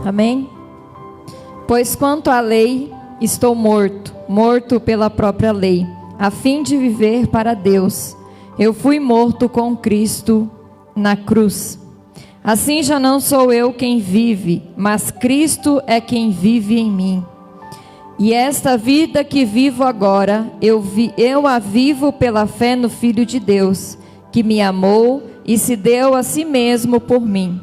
Amém? Pois quanto à lei, estou morto pela própria lei, a fim de viver para Deus. Eu fui morto com Cristo na cruz. Assim já não sou eu quem vive, mas Cristo é quem vive em mim. E esta vida que vivo agora, eu a vivo pela fé no Filho de Deus, que me amou e se deu a si mesmo por mim.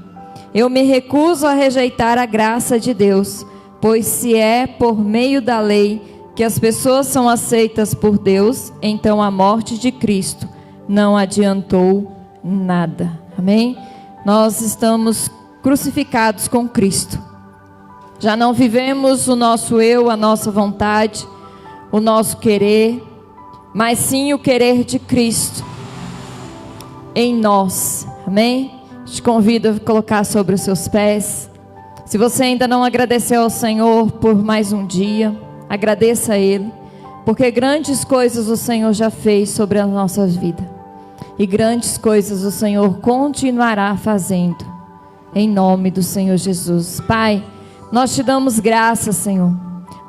Eu me recuso a rejeitar a graça de Deus, pois se é por meio da lei que as pessoas são aceitas por Deus, então a morte de Cristo não adiantou nada. Amém? Nós estamos crucificados com Cristo. Já não vivemos o nosso eu, a nossa vontade, o nosso querer, mas sim o querer de Cristo em nós. Amém? Te convido a colocar sobre os seus pés. Se você ainda não agradeceu ao Senhor por mais um dia, agradeça a Ele, porque grandes coisas o Senhor já fez sobre a nossa vida. E grandes coisas o Senhor continuará fazendo, em nome do Senhor Jesus. Pai, nós te damos graças, Senhor,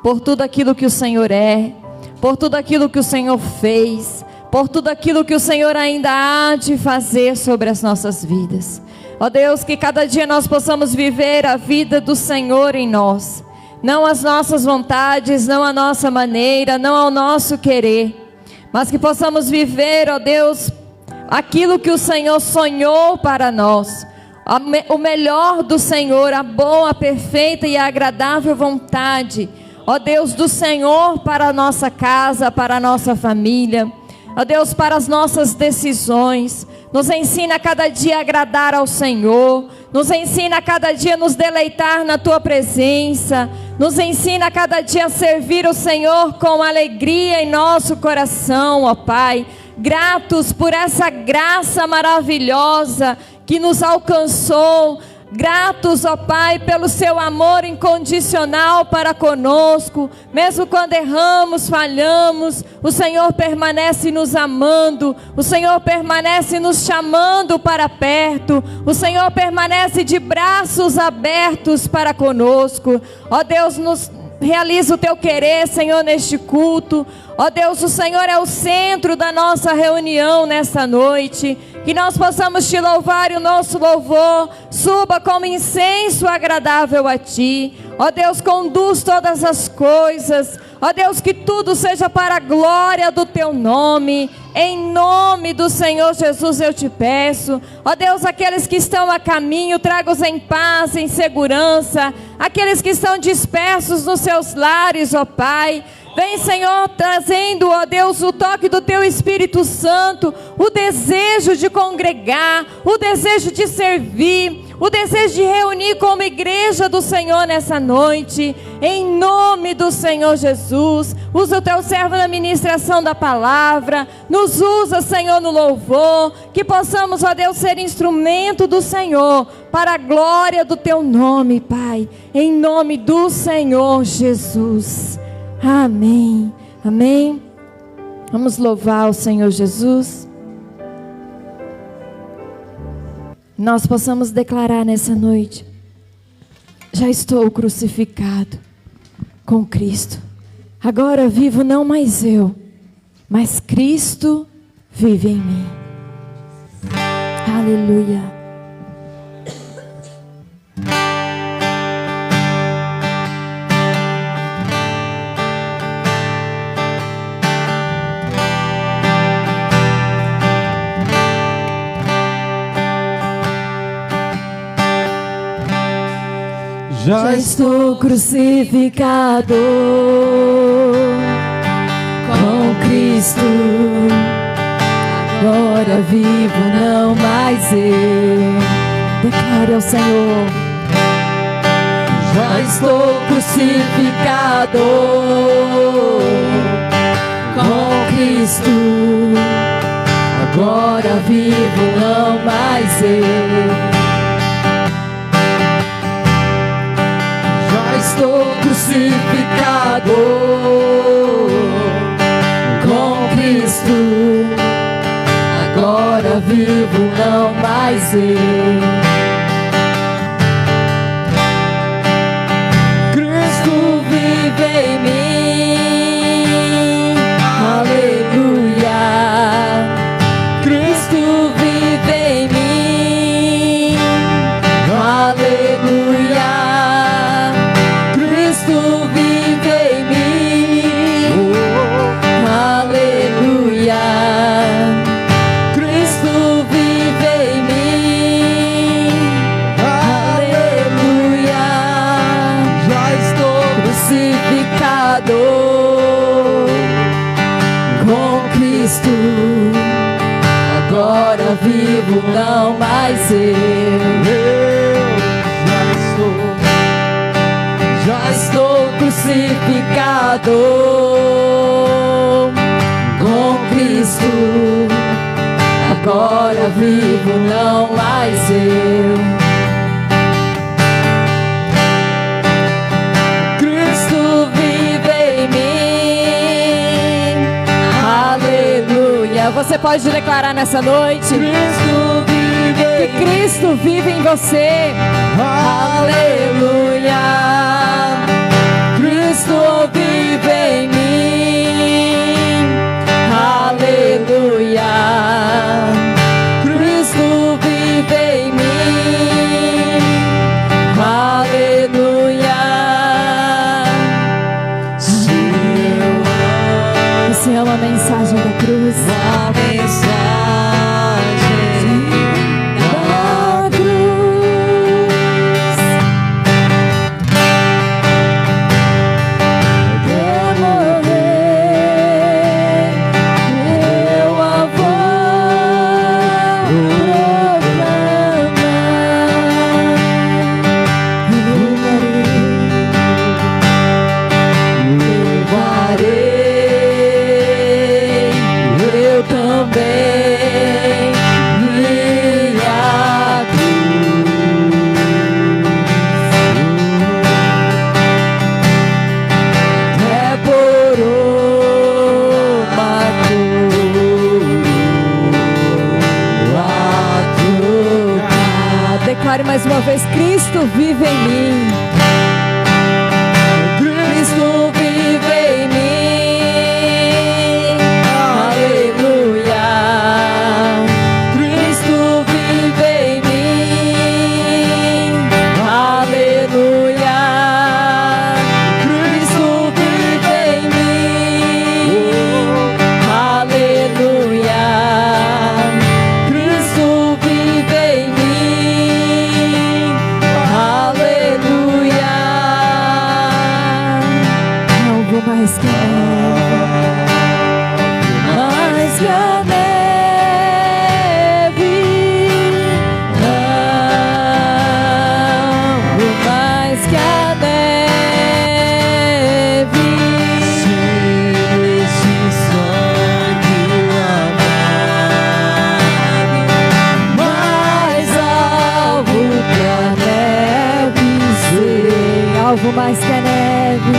por tudo aquilo que o Senhor é, por tudo aquilo que o Senhor fez, por tudo aquilo que o Senhor ainda há de fazer sobre as nossas vidas. Ó Deus, que cada dia nós possamos viver a vida do Senhor em nós, não as nossas vontades, não a nossa maneira, não ao nosso querer, mas que possamos viver, ó Deus, aquilo que o Senhor sonhou para nós, o melhor do Senhor, a boa, perfeita e agradável vontade, ó Deus, do Senhor para a nossa casa, para a nossa família, ó Deus, para as nossas decisões. Nos ensina a cada dia a agradar ao Senhor, nos ensina a cada dia a nos deleitar na Tua presença, nos ensina a cada dia a servir o Senhor com alegria em nosso coração, ó Pai. Gratos por essa graça maravilhosa que nos alcançou, gratos, ó Pai, pelo seu amor incondicional para conosco, mesmo quando erramos, falhamos, o Senhor permanece nos amando, o Senhor permanece nos chamando para perto, o Senhor permanece de braços abertos para conosco. Ó Deus, realiza o teu querer, Senhor, neste culto. Ó Deus, o Senhor é o centro da nossa reunião nesta noite. Que nós possamos te louvar e o nosso louvor suba como incenso agradável a ti. Ó Deus, conduz todas as coisas. Ó Deus, que tudo seja para a glória do teu nome. Em nome do Senhor Jesus eu te peço. Ó Deus, aqueles que estão a caminho, traga-os em paz, em segurança. Aqueles que estão dispersos nos seus lares, ó Pai, vem, Senhor, trazendo, ó Deus, o toque do Teu Espírito Santo, o desejo de congregar, o desejo de servir, o desejo de reunir como igreja do Senhor nessa noite, em nome do Senhor Jesus. Usa o Teu servo na ministração da palavra, nos usa, Senhor, no louvor, que possamos, ó Deus, ser instrumento do Senhor, para a glória do Teu nome, Pai, em nome do Senhor Jesus. Amém, amém. Vamos louvar o Senhor Jesus. Nós possamos declarar nessa noite: já estou crucificado com Cristo. Agora vivo não mais eu, mas Cristo vive em mim. Aleluia. Já estou crucificado com Cristo. Agora vivo não mais eu. Declare ao Senhor: já estou crucificado com Cristo. Agora vivo não mais eu. Estou crucificado com Cristo. Agora vivo não mais eu. agora vivo não mais já estou crucificado com Cristo, agora vivo não mais eu. Cristo vive em mim, aleluia. Você pode declarar nessa noite que Cristo vive em você, aleluia. Cristo vive em mim, aleluia. Cristo vive em mim, aleluia. Você ama a mensagem da cruz? A mensagem da cruz. Eu morrer, meu avô levarei, eu também minha cruz. É por uma cruz. Declare mais uma vez: Cristo vive em mim. Cristo vive em mim, aleluia. Cristo vive em mim, aleluia. Cristo vive em mim, aleluia. Cristo vive em mim, aleluia. Algo mais que a neve, algo mais que a neve. Esse sangue lavado, mais alvo que a neve, sei, algo mais que a neve.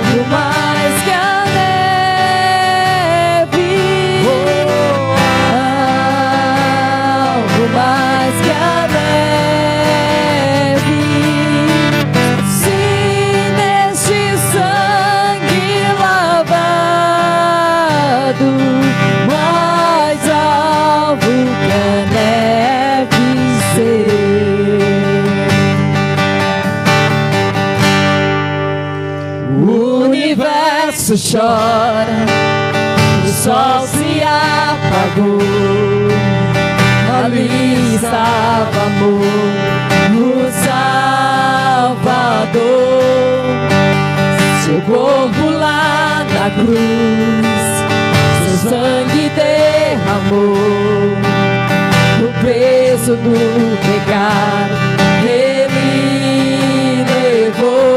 Algo mais que a neve, algo mais que a neve. Se neste sangue lavado, mais alvo que a neve serei. O universo chora, o sol se apagou. Ali estava amor, o Salvador. Seu corpo lá na cruz, seu sangue derramou. O peso do pecado ele levou.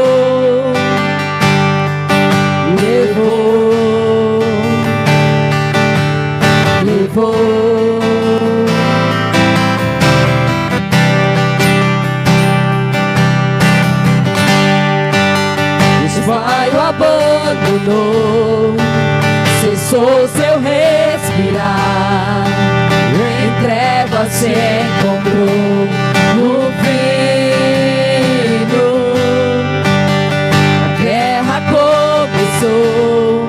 Pai o abandonou, cessou seu respirar, em trevas se encontrou no filho. A guerra começou,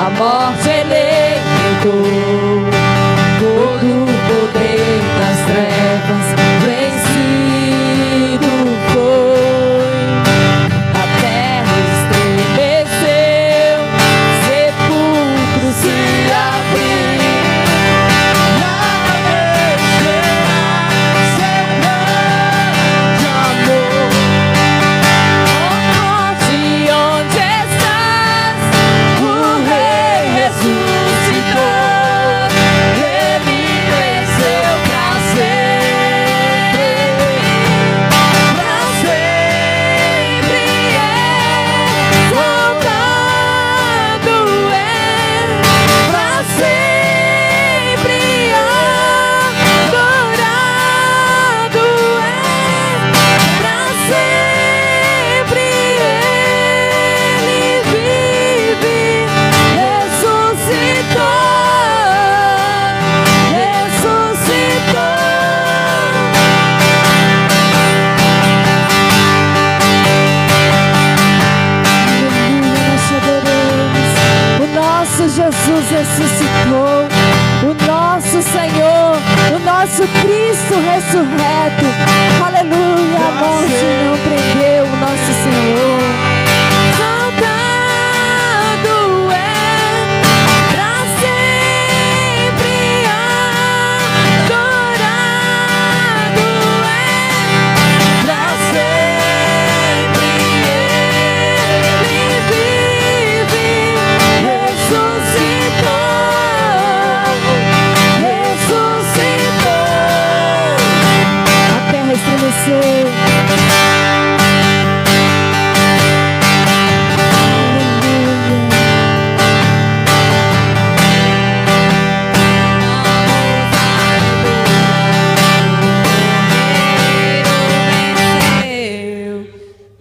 a morte ele enfrentou, todo o poder das trevas vencido foi. A terra estremeceu, sepulcro se abriu. Nada deixará seu grande amor. Oh morte, onde estás? Jesus ressuscitou, o nosso Senhor, o nosso Cristo ressurreto. Aleluia, a morte não prendeu o nosso Senhor.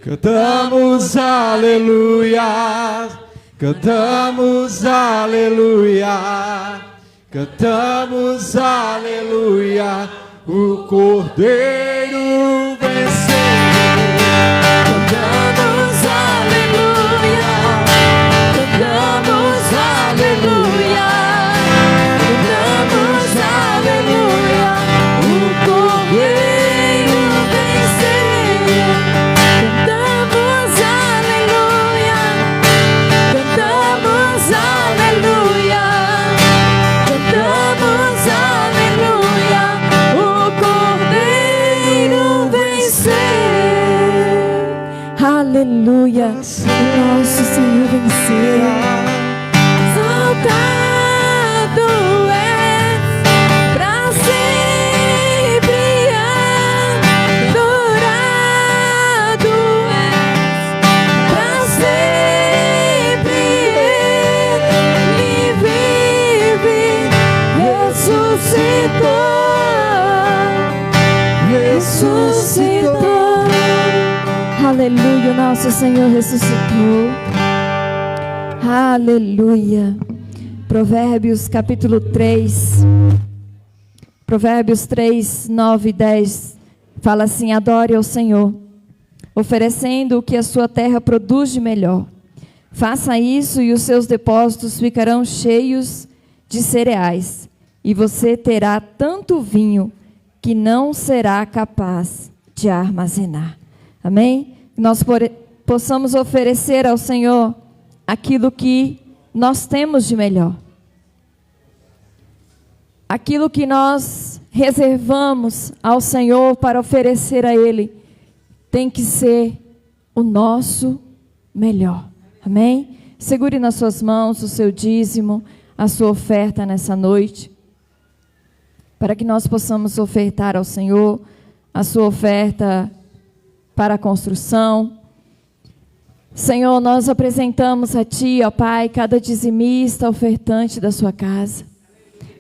Cantamos aleluia, cantamos aleluia, cantamos aleluia, o Cordeiro venceu. Cantamos aleluia, cantamos aleluia, cantamos aleluia, o Cordeiro venceu. Cantamos aleluia, cantamos aleluia, cantamos aleluia, o Cordeiro venceu. Aleluia, o nosso Senhor venceu. Exaltado és, pra sempre adorado és, pra sempre Ele vive, ressuscitou. Aleluia, o nosso Senhor ressuscitou. Aleluia. Provérbios capítulo 3. Provérbios 3, 9 e 10 fala assim: adore ao Senhor, oferecendo o que a sua terra produz de melhor. Faça isso e os seus depósitos ficarão cheios de cereais, e você terá tanto vinho que não será capaz de armazenar. Amém? Nós possamos oferecer ao Senhor aquilo que nós temos de melhor. Aquilo que nós reservamos ao Senhor para oferecer a Ele tem que ser o nosso melhor. Amém? Segure nas suas mãos o seu dízimo, a sua oferta nessa noite, para que nós possamos ofertar ao Senhor a sua oferta para a construção. Senhor, nós apresentamos a Ti, ó Pai, cada dizimista, ofertante da sua casa.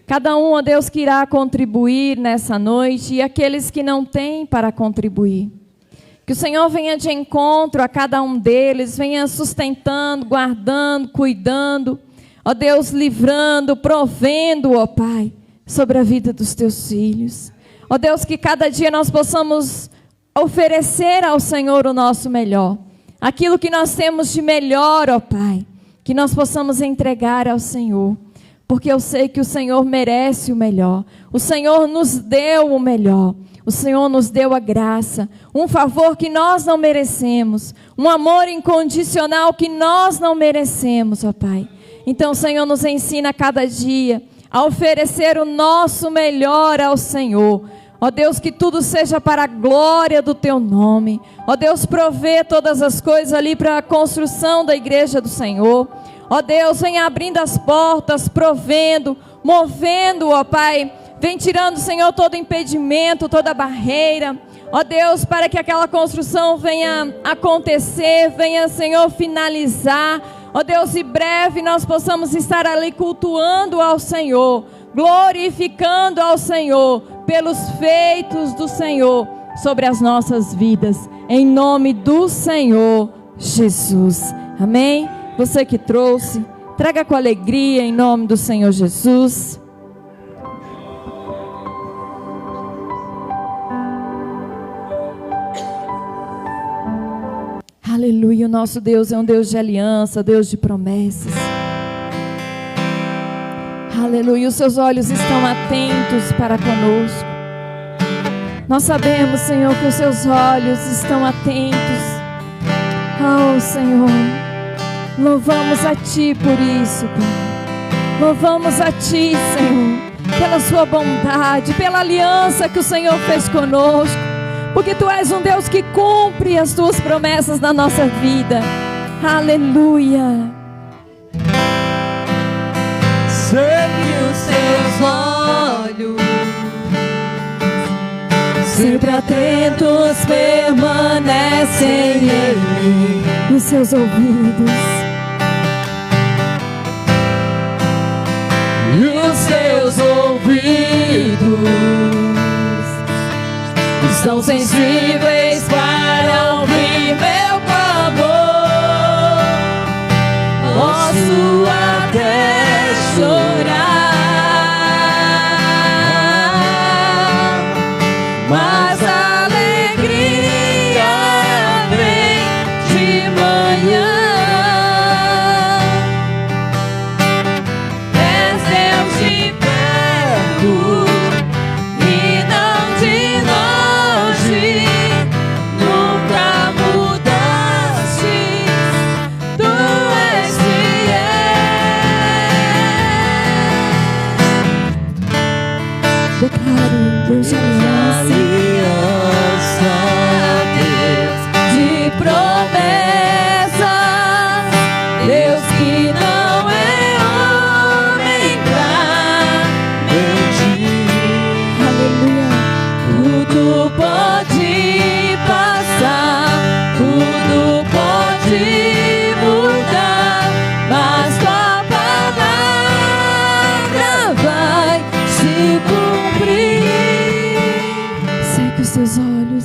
Cada um, ó Deus, que irá contribuir nessa noite, e aqueles que não têm para contribuir. Que o Senhor venha de encontro a cada um deles, venha sustentando, guardando, cuidando, ó Deus, livrando, provendo, ó Pai, sobre a vida dos Teus filhos. Ó Deus, que cada dia nós possamos oferecer ao Senhor o nosso melhor. Aquilo que nós temos de melhor, ó Pai, que nós possamos entregar ao Senhor. Porque eu sei que o Senhor merece o melhor. O Senhor nos deu o melhor. O Senhor nos deu a graça, um favor que nós não merecemos, um amor incondicional que nós não merecemos, ó Pai. Então, Senhor, nos ensina a cada dia a oferecer o nosso melhor ao Senhor. Ó Deus, que tudo seja para a glória do Teu nome. Ó Deus, provê todas as coisas ali para a construção da igreja do Senhor. Ó Deus, vem abrindo as portas, provendo, movendo, ó Pai. Vem tirando, Senhor, todo impedimento, toda barreira. Ó Deus, para que aquela construção venha acontecer, venha, Senhor, finalizar. Ó Deus, e breve nós possamos estar ali cultuando ao Senhor, glorificando ao Senhor, pelos feitos do Senhor sobre as nossas vidas, em nome do Senhor Jesus. Amém? Você que trouxe, traga com alegria em nome do Senhor Jesus. Aleluia, o nosso Deus é um Deus de aliança, Deus de promessas. Aleluia, os seus olhos estão atentos para conosco. Nós sabemos, Senhor, que os seus olhos estão atentos. Oh, Senhor, louvamos a Ti por isso, Pai. Louvamos a Ti, Senhor, pela Sua bondade, pela aliança que o Senhor fez conosco, porque Tu és um Deus que cumpre as Tuas promessas na nossa vida. Aleluia. Sempre os Teus olhos, sempre atentos, permanecem em mim. Os Seus ouvidos, e os Teus ouvidos estão sensíveis para ouvir meu clamor. Posso até chorar, mas a alegria vem de manhã. És Deus de perto e não de longe, nunca mudaste, Tu és fiel. declaro, Deus de aliança, De promessas, Deus que não é homem pra mentir. aleluia. Tudo pode passar, tudo pode mudar, mas Tua palavra vai se cumprir. Sei que os Teus olhos,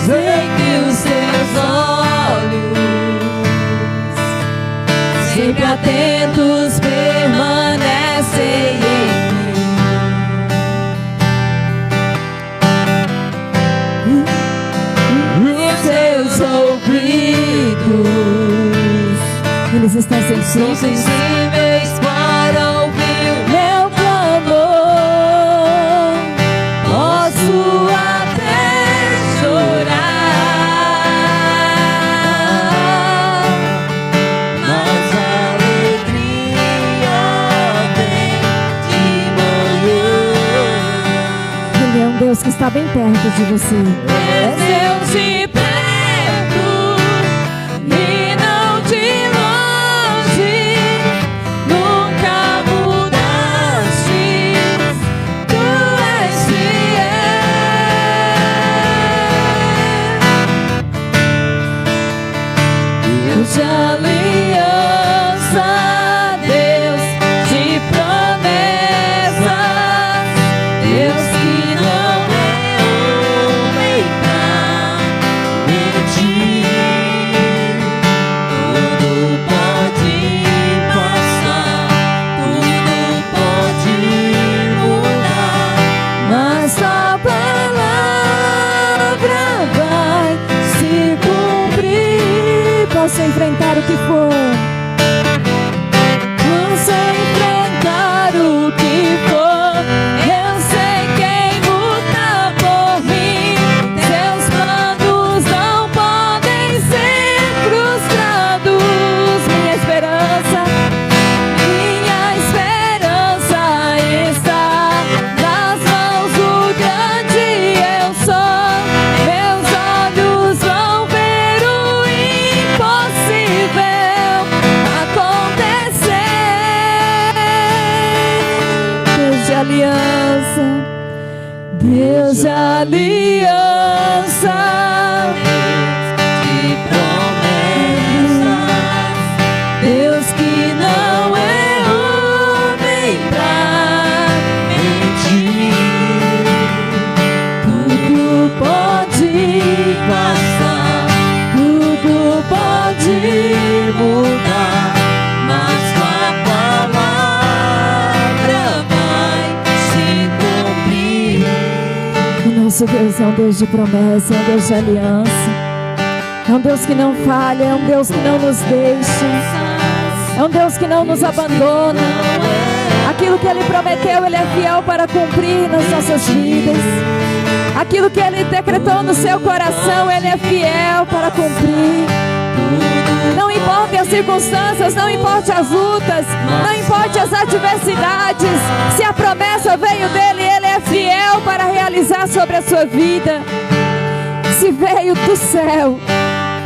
Sei que os Teus olhos, sempre atentos, permanecem em mim. E os Teus ouvidos eles estão são sensíveis. sensíveis para ouvir meu clamor. Posso até chorar, mas a alegria vem de manhã. Ele é um Deus que está bem perto de você. És Deus de perto e não de longe, nunca mudaste, Tu és fiel. Deus de aliança, Deus de promessas, Deus que não é homem pra mentir. Tudo pode passar, tudo pode mudar, mas Tua palavra vai se cumprir. Posso enfrentar o que for. Posso enfrentar o que for, eu sei quem luta por mim. Seus planos não podem ser frustrados. Minha esperança está nas mãos do grande eu sou. Meus olhos vão ver o impossível acontecer. Deus de aliança, Deus de aliança, de promessas, Deus que não é homem pra mentir. Tudo pode passar, tudo pode mudar, mas Tua palavra vai se cumprir. o nosso Deus é um Deus de promessa, é um Deus de aliança. É um Deus que não falha, é um Deus que não nos deixa. É um Deus que não nos abandona. Aquilo que Ele prometeu, Ele é fiel para cumprir nas nossas vidas. Aquilo que Ele decretou no seu coração, Ele é fiel para cumprir. Não importem as circunstâncias, não importem as lutas, não importem as adversidades. Se a promessa veio dEle, Ele é fiel para realizar sobre a sua vida. Se veio do céu,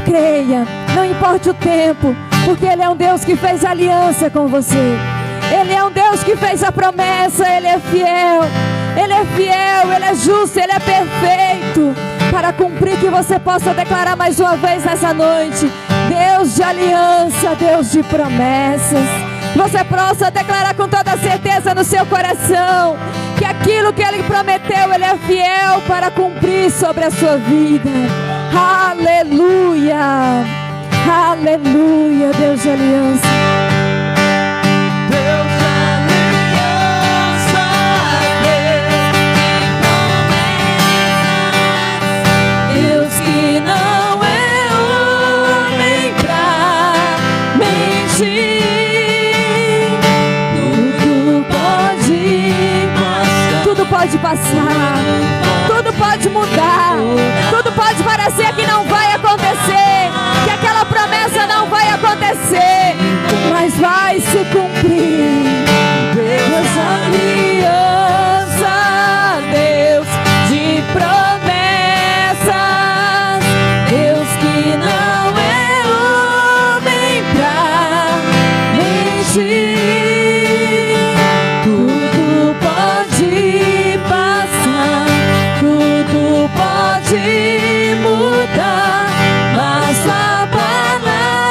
creia, não importa o tempo, porque Ele é um Deus que fez aliança com você. Ele é um Deus que fez a promessa. Ele é fiel, Ele é fiel, Ele é justo, Ele é perfeito para cumprir. Que você possa declarar mais uma vez nessa noite: Deus de aliança, Deus de promessas. Que você possa declarar com toda certeza no seu coração que aquilo que Ele prometeu, Ele é fiel para cumprir sobre a sua vida. Aleluia, aleluia, Deus de aliança. Pode passar, tudo pode mudar, tudo pode parecer que não vai acontecer, que aquela promessa não vai acontecer, mas vai se cumprir. Deus de aliança, Deus de promessas, Deus que não é homem pra mentir. Pode mudar, mas a palavra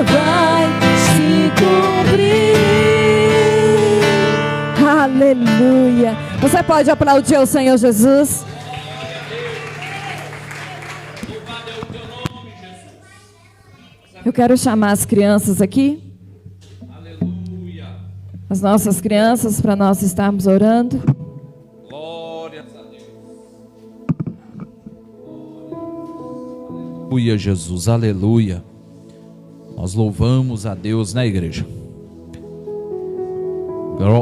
vai se cumprir. Aleluia. Você pode aplaudir o Senhor Jesus? Eu quero chamar as crianças aqui. Aleluia. As nossas crianças, para nós estarmos orando. Aleluia, Jesus, aleluia. Nós louvamos a Deus na igreja.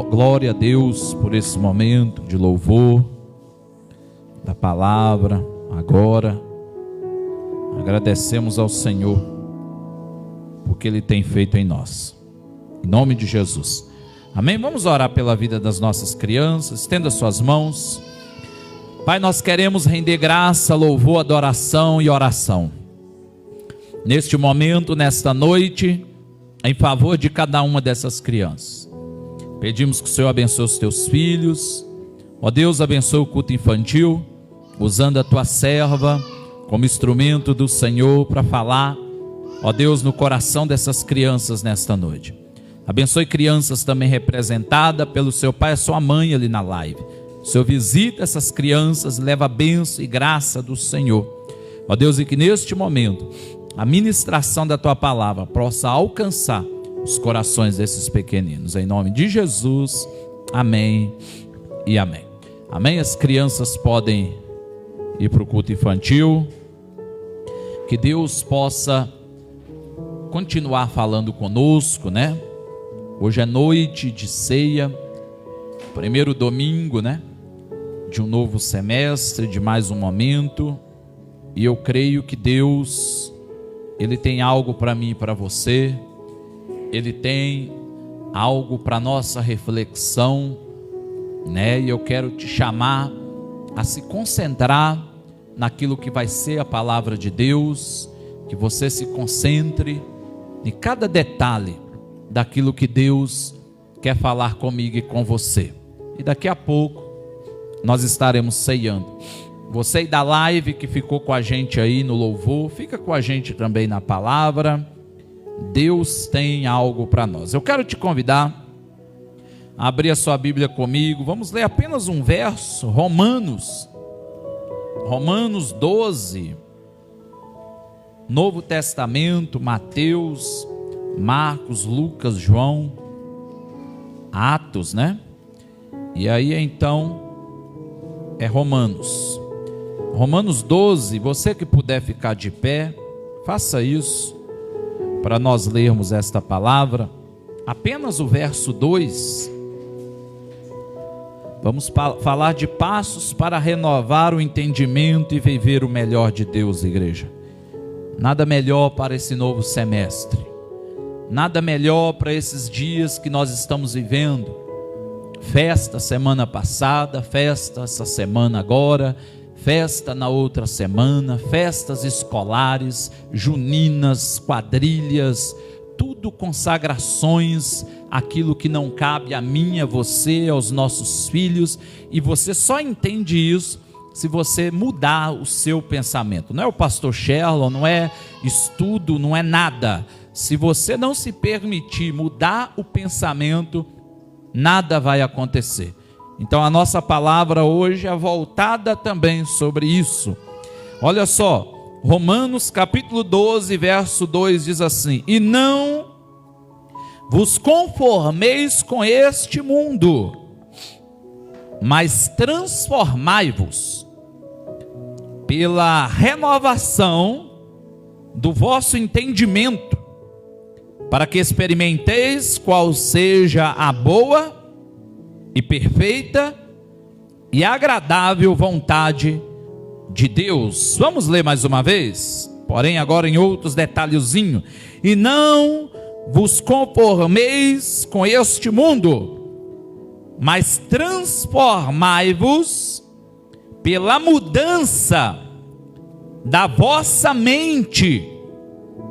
Glória a Deus por esse momento de louvor da palavra. Agora agradecemos ao Senhor porque Ele tem feito em nós, em nome de Jesus, amém. Vamos orar pela vida das nossas crianças. Estenda suas mãos. Pai, nós queremos render graça, louvor, adoração e oração neste momento, nesta noite, em favor de cada uma dessas crianças. Pedimos que o Senhor abençoe os teus filhos. Ó Deus, abençoe o culto infantil, usando a tua serva como instrumento do Senhor para falar, ó Deus, no coração dessas crianças nesta noite. Abençoe crianças também representadas pelo seu pai e sua mãe ali na live. O Senhor visita essas crianças, leva a bênção e graça do Senhor. Ó Deus, e que neste momento a ministração da tua palavra possa alcançar os corações desses pequeninos. Em nome de Jesus, amém e amém. Amém. As crianças podem ir para o culto infantil. Que Deus possa continuar falando conosco, né? Hoje é noite de ceia, primeiro domingo, né? De um novo semestre, de mais um momento. E eu creio que Deus, Ele tem algo para mim e para você. Ele tem algo para nossa reflexão, né? E eu quero te chamar a se concentrar naquilo que vai ser a palavra de Deus. Que você se concentre em cada detalhe daquilo que Deus quer falar comigo e com você. E daqui a pouco nós estaremos ceando. Você aí da live que ficou com a gente aí no louvor, fica com a gente também na palavra. Deus tem algo para nós. Eu quero te convidar a abrir a sua Bíblia comigo. Vamos ler apenas um verso, Romanos 12, Novo Testamento, Mateus, Marcos, Lucas, João, Atos, né? E aí então é Romanos 12. Você que puder ficar de pé, faça isso. para nós lermos esta palavra, apenas o verso 2. Vamos falar de passos para renovar o entendimento e viver o melhor de Deus, igreja. Nada melhor para esse novo semestre, nada melhor para esses dias que nós estamos vivendo. Festa semana passada, festa essa semana agora, festa na outra semana, festas escolares, juninas, quadrilhas, tudo consagrações, aquilo que não cabe a mim, a você, aos nossos filhos, e você só entende isso se você mudar o seu pensamento. Não é o pastor Sherlon, não é estudo, não é nada. Se você não se permitir mudar o pensamento, nada vai acontecer. Então a nossa palavra hoje é voltada também sobre isso. Olha só, Romanos capítulo 12, verso 2 diz assim: e não vos conformeis com este mundo, mas transformai-vos pela renovação do vosso entendimento, para que experimenteis qual seja a boa e perfeita e agradável vontade de Deus. Vamos ler mais uma vez, porém agora em outros detalhezinhos. E não vos conformeis com este mundo, mas transformai-vos pela mudança da vossa mente,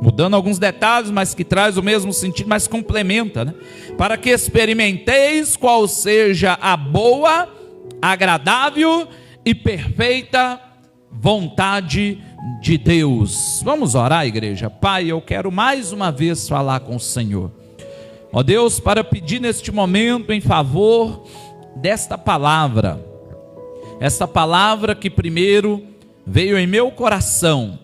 mudando alguns detalhes, mas que traz o mesmo sentido, mas complementa, né? Para que experimenteis qual seja a boa, agradável e perfeita vontade de Deus. Vamos orar, igreja. Pai, eu quero mais uma vez falar com o Senhor, ó Deus, para pedir neste momento em favor desta palavra, essa palavra que primeiro veio em meu coração,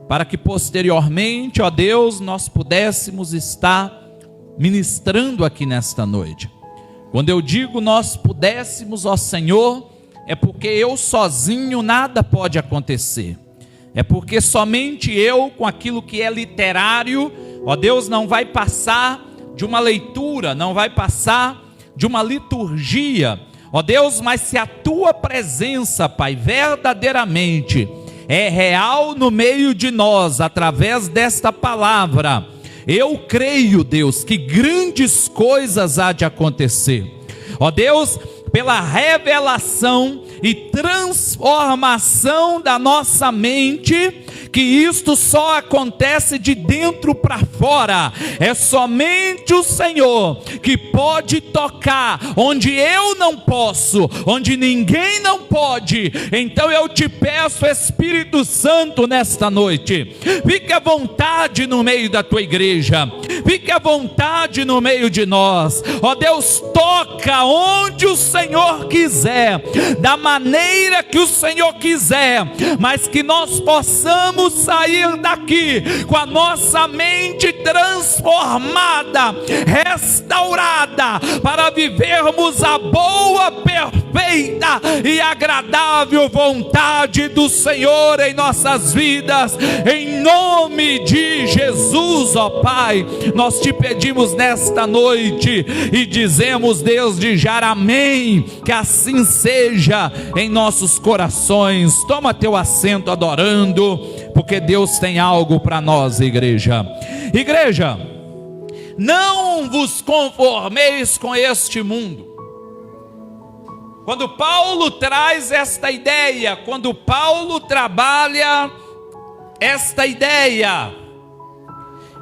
para que posteriormente, ó Deus, nós pudéssemos estar ministrando aqui nesta noite. Quando eu digo nós pudéssemos, ó Senhor, é porque eu sozinho nada pode acontecer. É porque somente eu, com aquilo que é literário, ó Deus, não vai passar de uma leitura, não vai passar de uma liturgia, ó Deus, mas se a tua presença, Pai, verdadeiramente é real no meio de nós, através desta palavra, eu creio, Deus, que grandes coisas há de acontecer. Ó Deus, pela revelação e transformação da nossa mente, que isto só acontece de dentro para fora. É somente o Senhor que pode tocar onde eu não posso, onde ninguém não pode. Então eu te peço, Espírito Santo, nesta noite, fique à vontade no meio da tua igreja, fique à vontade no meio de nós. Ó Deus, toca onde o Senhor quiser, da maneira que o Senhor quiser, mas que nós possamos sair daqui com a nossa mente transformada, restaurada, para vivermos a boa, perfeita e agradável vontade do Senhor em nossas vidas, em nome de Jesus. Ó Pai, nós te pedimos nesta noite e dizemos desde já amém, que assim seja em nossos corações. Toma teu assento adorando, porque Deus tem algo para nós, igreja. Igreja, não vos conformeis com este mundo. Quando Paulo traz esta ideia, quando Paulo trabalha esta ideia,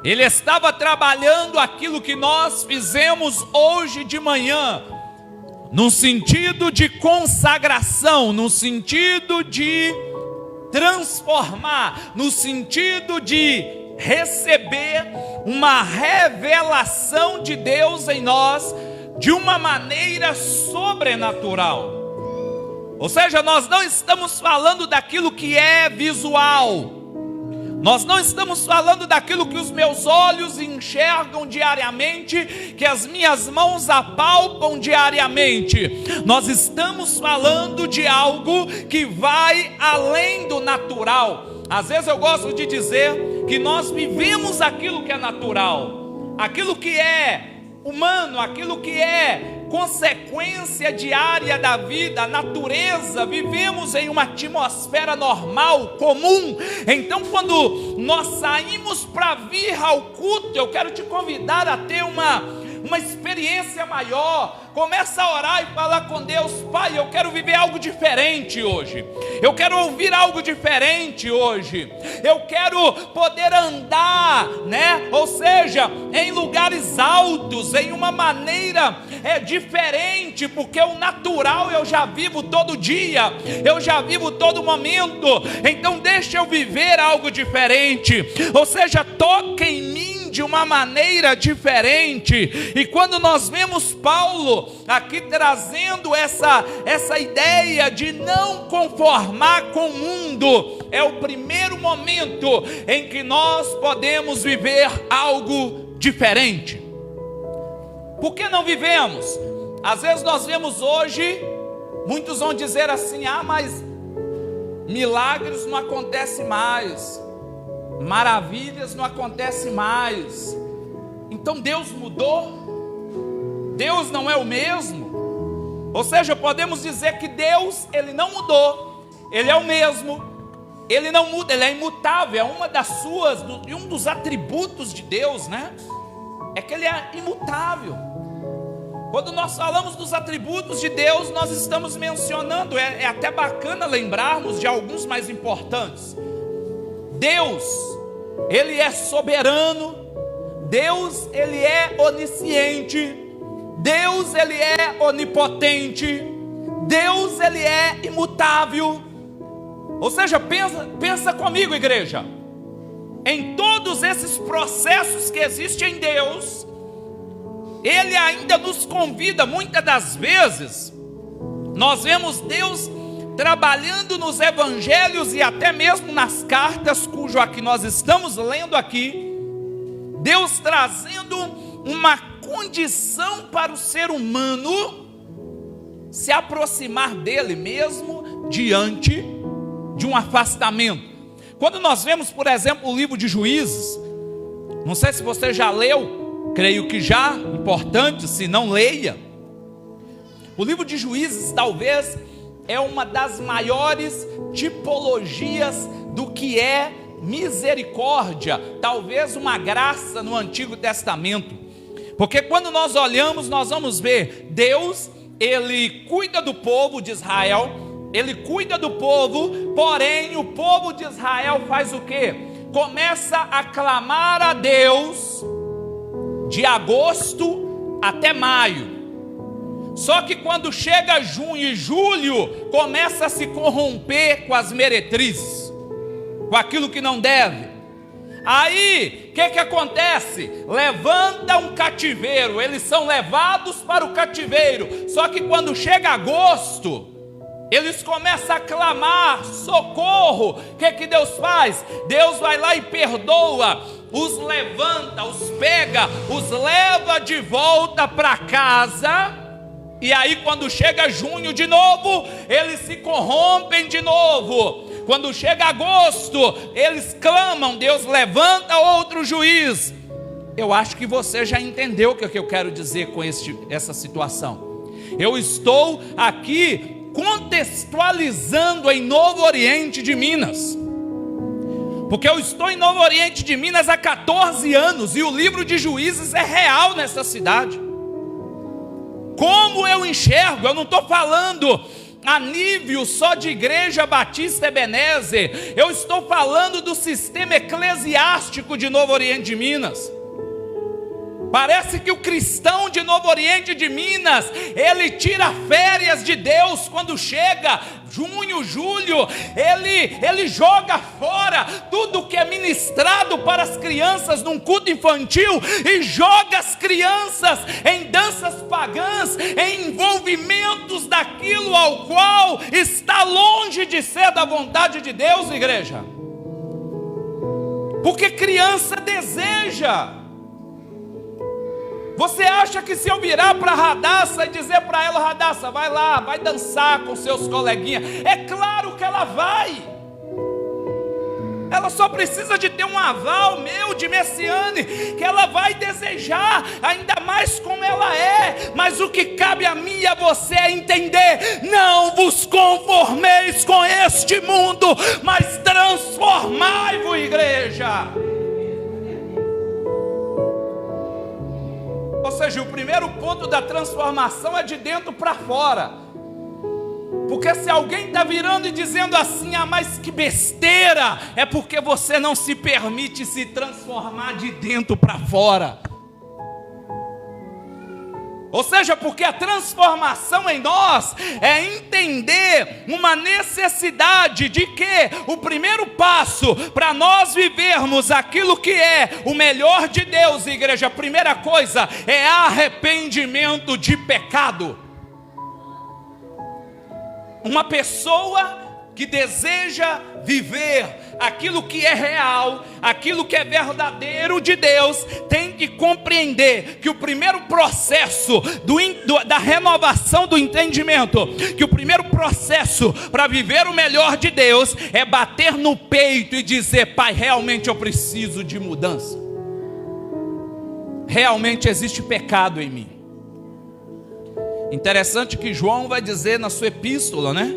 ele estava trabalhando aquilo que nós fizemos hoje de manhã, num sentido de consagração, no sentido de transformar, no sentido de receber uma revelação de Deus em nós de uma maneira sobrenatural. Ou seja, nós não estamos falando daquilo que é visual, nós não estamos falando daquilo que os meus olhos enxergam diariamente, que as minhas mãos apalpam diariamente. Nós estamos falando de algo que vai além do natural. Às vezes eu gosto de dizer que nós vivemos aquilo que é natural, aquilo que é humano, aquilo que é consequência diária da vida, a natureza, vivemos em uma atmosfera normal, comum. Então, quando nós saímos para vir ao culto, eu quero te convidar a ter uma experiência maior. Começa a orar e falar com Deus: Pai, eu quero viver algo diferente hoje, eu quero ouvir algo diferente hoje, eu quero poder andar, ou seja, em lugares altos, em uma maneira diferente, porque o natural eu já vivo todo dia, eu já vivo todo momento. Então deixa eu viver algo diferente, ou seja, toca em mim de uma maneira diferente. E quando nós vemos Paulo aqui trazendo essa ideia de não conformar com o mundo, é o primeiro momento em que nós podemos viver algo diferente. Por que não vivemos? Às vezes nós vemos hoje, muitos vão dizer assim: mas milagres não acontecem mais, maravilhas não acontecem mais. Então Deus mudou? Deus não é o mesmo? Ou seja, podemos dizer que Deus, Ele não mudou, Ele é o mesmo, Ele não muda, Ele é imutável. É um dos atributos de Deus, é que Ele é imutável. Quando nós falamos dos atributos de Deus, nós estamos mencionando, é até bacana lembrarmos de alguns mais importantes. Deus, Ele é soberano. Deus, Ele é onisciente. Deus, Ele é onipotente. Deus, Ele é imutável. Ou seja, pensa comigo, igreja. Em todos esses processos que existem em Deus, Ele ainda nos convida. Muitas das vezes nós vemos Deus trabalhando nos evangelhos e até mesmo nas cartas, cujo aqui nós estamos lendo aqui, Deus trazendo uma condição para o ser humano se aproximar dele mesmo diante de um afastamento. Quando nós vemos, por exemplo, o livro de Juízes, não sei se você já leu, creio que já, importante, se não, leia. O livro de Juízes talvez é uma das maiores tipologias do que é misericórdia, talvez uma graça no Antigo Testamento. Porque quando nós olhamos, nós vamos ver Deus, Ele cuida do povo de Israel, Ele cuida do povo, porém o povo de Israel faz o quê? Começa a clamar a Deus de agosto até maio. Só que quando chega junho e julho, começa a se corromper com as meretrizes, com aquilo que não deve. Aí, o que acontece? Levanta um cativeiro, eles são levados para o cativeiro. Só que quando chega agosto, eles começam a clamar socorro. O que Deus faz? Deus vai lá e perdoa, os levanta, os pega, os leva de volta para casa. E aí quando chega junho de novo, eles se corrompem de novo. Quando chega agosto, eles clamam, Deus levanta outro juiz. Eu acho que você já entendeu o que eu quero dizer com essa situação. Eu estou aqui contextualizando em Novo Oriente de Minas, porque eu estou em Novo Oriente de Minas há 14 anos, e o livro de Juízes é real nessa cidade. Como eu enxergo, eu não estou falando a nível só de Igreja Batista Ebenezer, eu estou falando do sistema eclesiástico de Novo Oriente de Minas. Parece que o cristão de Novo Oriente de Minas, ele tira férias de Deus quando chega junho, julho, ele joga fora tudo que é ministrado para as crianças num culto infantil e joga as crianças em danças pagãs, em envolvimentos daquilo ao qual está longe de ser da vontade de Deus, igreja. Porque criança deseja. Você acha que se eu virar para Radassa e dizer para ela: Radassa, vai lá, vai dançar com seus coleguinhas, é claro que ela vai. Ela só precisa de ter um aval meu, de Messiane, que ela vai desejar, ainda mais como ela é. Mas o que cabe a mim e a você é entender: não vos conformeis com este mundo, mas transformai-vos, igreja. Ou seja, o primeiro ponto da transformação é de dentro para fora. Porque se alguém está virando e dizendo assim: ah, mas que besteira, é porque você não se permite se transformar de dentro para fora. Ou seja, porque a transformação em nós é entender uma necessidade de que o primeiro passo para nós vivermos aquilo que é o melhor de Deus, igreja, a primeira coisa é arrependimento de pecado. Uma pessoa que deseja viver aquilo que é real, aquilo que é verdadeiro de Deus, tem que compreender que o primeiro processo da renovação do entendimento, que o primeiro processo para viver o melhor de Deus é bater no peito e dizer: Pai, realmente eu preciso de mudança. Realmente existe pecado em mim. Interessante que João vai dizer na sua epístola, né?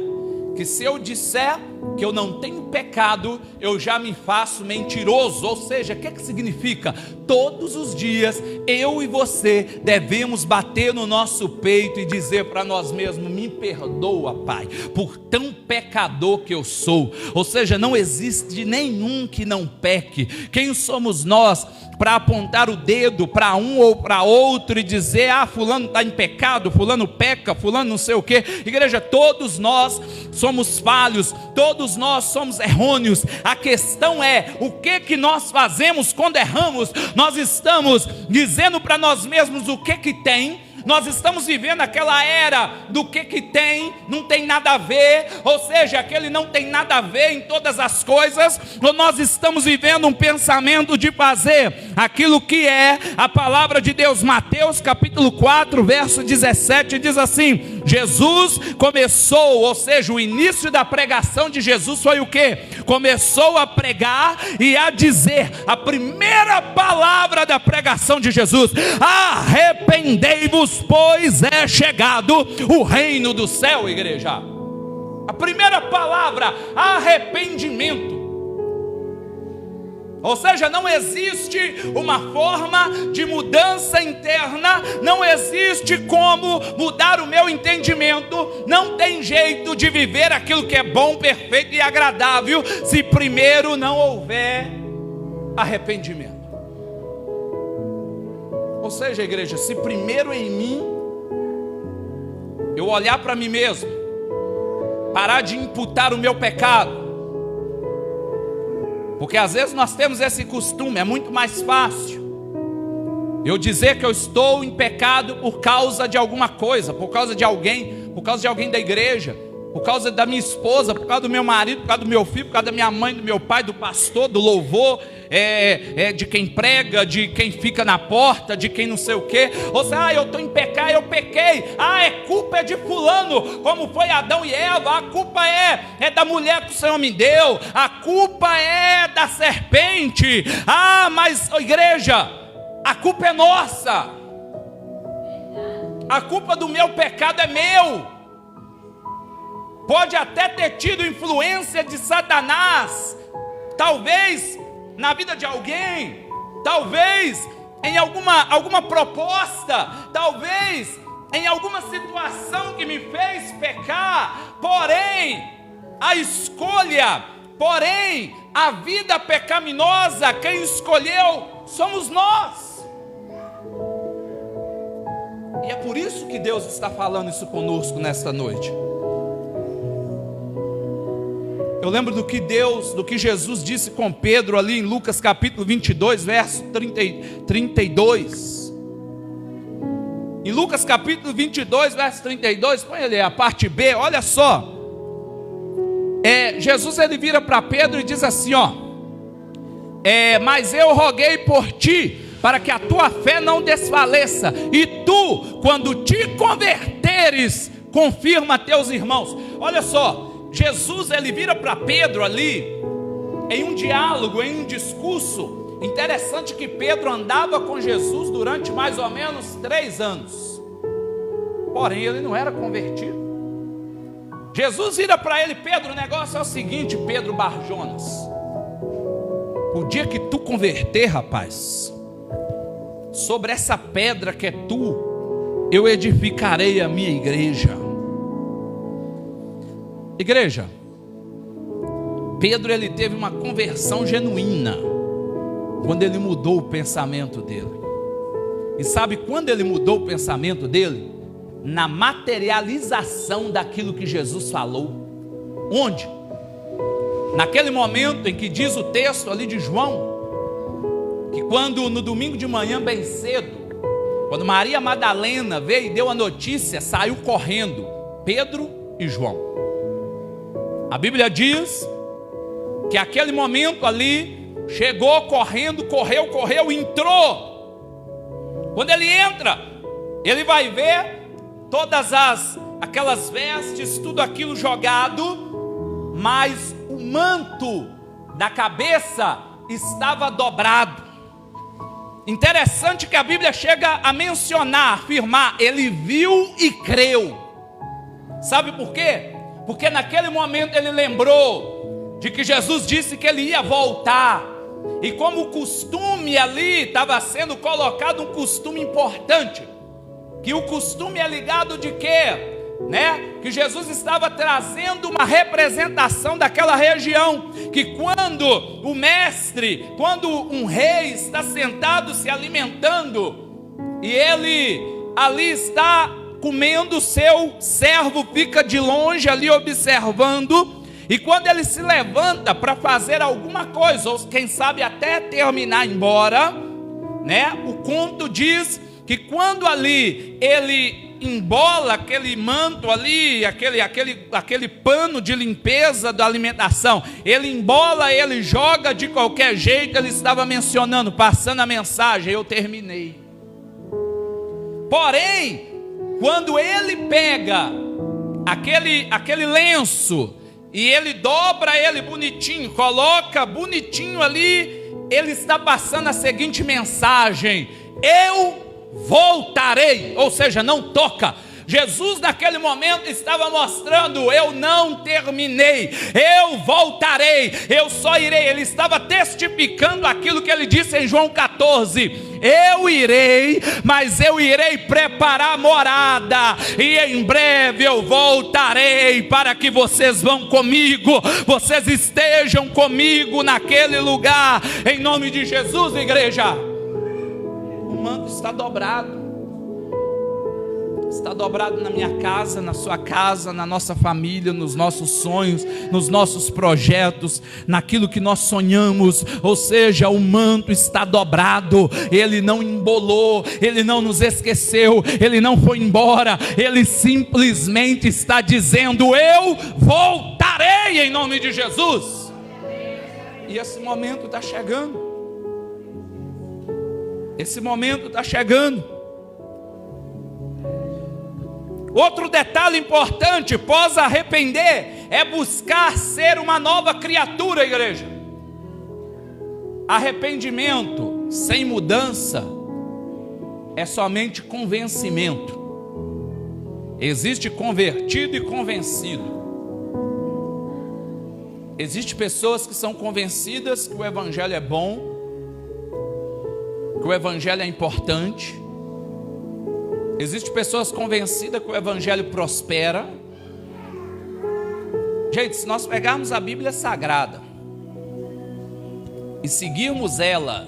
Que se eu disser que eu não tenho pecado, eu já me faço mentiroso. Ou seja, o que significa? Todos os dias, eu e você devemos bater no nosso peito e dizer para nós mesmos: me perdoa, Pai, por tão pecador que eu sou. Ou seja, não existe nenhum que não peque. Quem somos nós para apontar o dedo para um ou para outro e dizer: ah, fulano está em pecado, fulano peca, fulano não sei o que? Igreja, todos nós somos falhos, todos nós somos errôneos. A questão é: o que nós fazemos quando erramos? Nós estamos dizendo para nós mesmos o que tem. Nós estamos vivendo aquela era do que tem, não tem nada a ver, ou seja, aquele não tem nada a ver em todas as coisas, ou nós estamos vivendo um pensamento de fazer aquilo que é a palavra de Deus. Mateus capítulo 4, verso 17 diz assim: Jesus começou, ou seja, o início da pregação de Jesus foi o que? Começou a pregar e a dizer, a primeira palavra da pregação de Jesus: arrependei-vos, pois é chegado o reino do céu, igreja. A primeira palavra, arrependimento. Ou seja, não existe uma forma de mudança interna, não existe como mudar o meu entendimento, não tem jeito de viver aquilo que é bom, perfeito e agradável, se primeiro não houver arrependimento. Ou seja, igreja, se primeiro em mim eu olhar para mim mesmo, parar de imputar o meu pecado, porque às vezes nós temos esse costume, é muito mais fácil eu dizer que eu estou em pecado por causa de alguma coisa, por causa de alguém da igreja, por causa da minha esposa, por causa do meu marido, por causa do meu filho, por causa da minha mãe, do meu pai, do pastor, do louvor, de quem prega, de quem fica na porta, de quem não sei o que. Ou seja, eu estou em pecado, eu pequei, culpa é de fulano, como foi Adão e Eva, a culpa é da mulher que o Senhor me deu, a culpa é da serpente. Mas igreja, a culpa é nossa, a culpa do meu pecado é meu. Pode até ter tido influência de Satanás, talvez na vida de alguém, talvez em alguma proposta, talvez em alguma situação que me fez pecar, porém a vida pecaminosa, quem escolheu somos nós. E é por isso que Deus está falando isso conosco nesta noite. Eu lembro do que Jesus disse com Pedro ali em Lucas capítulo 22, verso 32. Em Lucas capítulo 22, verso 32, põe ali a parte B, olha só. Jesus ele vira para Pedro e diz assim, mas eu roguei por ti, para que a tua fé não desfaleça, e tu, quando te converteres, confirma a teus irmãos. Olha só, Jesus ele vira para Pedro ali em um diálogo, em um discurso. Interessante que Pedro andava com Jesus durante mais ou menos 3 anos. Porém, ele não era convertido. Jesus vira para ele: Pedro, o negócio é o seguinte, Pedro Barjonas. O dia que tu converter, rapaz, sobre essa pedra que é tu, eu edificarei a minha igreja. Igreja, Pedro, ele teve uma conversão genuína quando ele mudou o pensamento dele. E sabe quando ele mudou o pensamento dele? Na materialização daquilo que Jesus falou. Onde? Naquele momento em que diz o texto ali de João, que quando no domingo de manhã bem cedo, quando Maria Madalena veio e deu a notícia, saiu correndo Pedro e João. A Bíblia diz que aquele momento ali, chegou correndo, correu, entrou. Quando ele entra, ele vai ver todas aquelas vestes, tudo aquilo jogado, mas o manto da cabeça estava dobrado. Interessante que a Bíblia chega a mencionar, afirmar, ele viu e creu. Sabe por quê? Porque naquele momento ele lembrou de que Jesus disse que ele ia voltar. E como o costume ali estava sendo colocado, um costume importante, que o costume é ligado de quê? Que Jesus estava trazendo uma representação daquela região, que quando o mestre, quando um rei está sentado se alimentando, e ele ali está comendo, o seu servo fica de longe ali observando, e quando ele se levanta para fazer alguma coisa, ou quem sabe até terminar embora, o conto diz que quando ali ele embola aquele manto ali, aquele pano de limpeza da alimentação, ele embola, ele joga de qualquer jeito, ele estava mencionando, passando a mensagem: eu terminei. Porém, quando ele pega aquele lenço e ele dobra ele bonitinho, coloca bonitinho ali, ele está passando a seguinte mensagem: eu voltarei. Ou seja, não toca. Jesus naquele momento estava mostrando: eu não terminei, eu voltarei, eu só irei. Ele estava testificando aquilo que ele disse em João 14: eu irei, mas eu irei preparar morada, e em breve eu voltarei para que vocês vão comigo, vocês estejam comigo naquele lugar, em nome de Jesus. Igreja, o manto está dobrado. Está dobrado na minha casa, na sua casa, na nossa família, nos nossos sonhos, nos nossos projetos, naquilo que nós sonhamos. Ou seja, o manto está dobrado. Ele não embolou, ele não nos esqueceu, ele não foi embora. Ele simplesmente está dizendo: eu voltarei em nome de Jesus. E esse momento está chegando. Esse momento está chegando. Outro detalhe importante, pós arrepender, é buscar ser uma nova criatura, igreja. Arrependimento sem mudança é somente convencimento. Existe convertido e convencido. Existem pessoas que são convencidas que o evangelho é bom, que o evangelho é importante. Existem pessoas convencidas que o evangelho prospera. Gente, se nós pegarmos a Bíblia Sagrada e seguirmos ela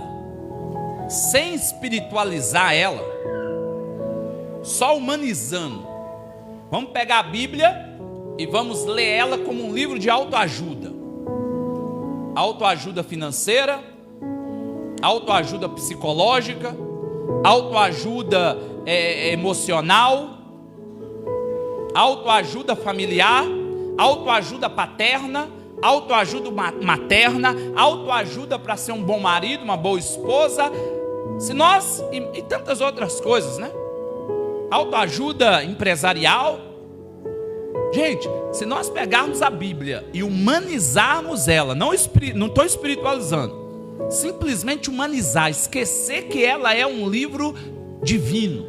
sem espiritualizar ela, só humanizando, vamos pegar a Bíblia e vamos ler ela como um livro de autoajuda. Autoajuda financeira, autoajuda psicológica, autoajuda emocional, autoajuda familiar, autoajuda paterna, autoajuda materna, autoajuda para ser um bom marido, uma boa esposa, se nós e tantas outras coisas, autoajuda empresarial. Gente, Se nós pegarmos a Bíblia e humanizarmos ela, não estou espiritualizando, simplesmente humanizar, esquecer que ela é um livro divino,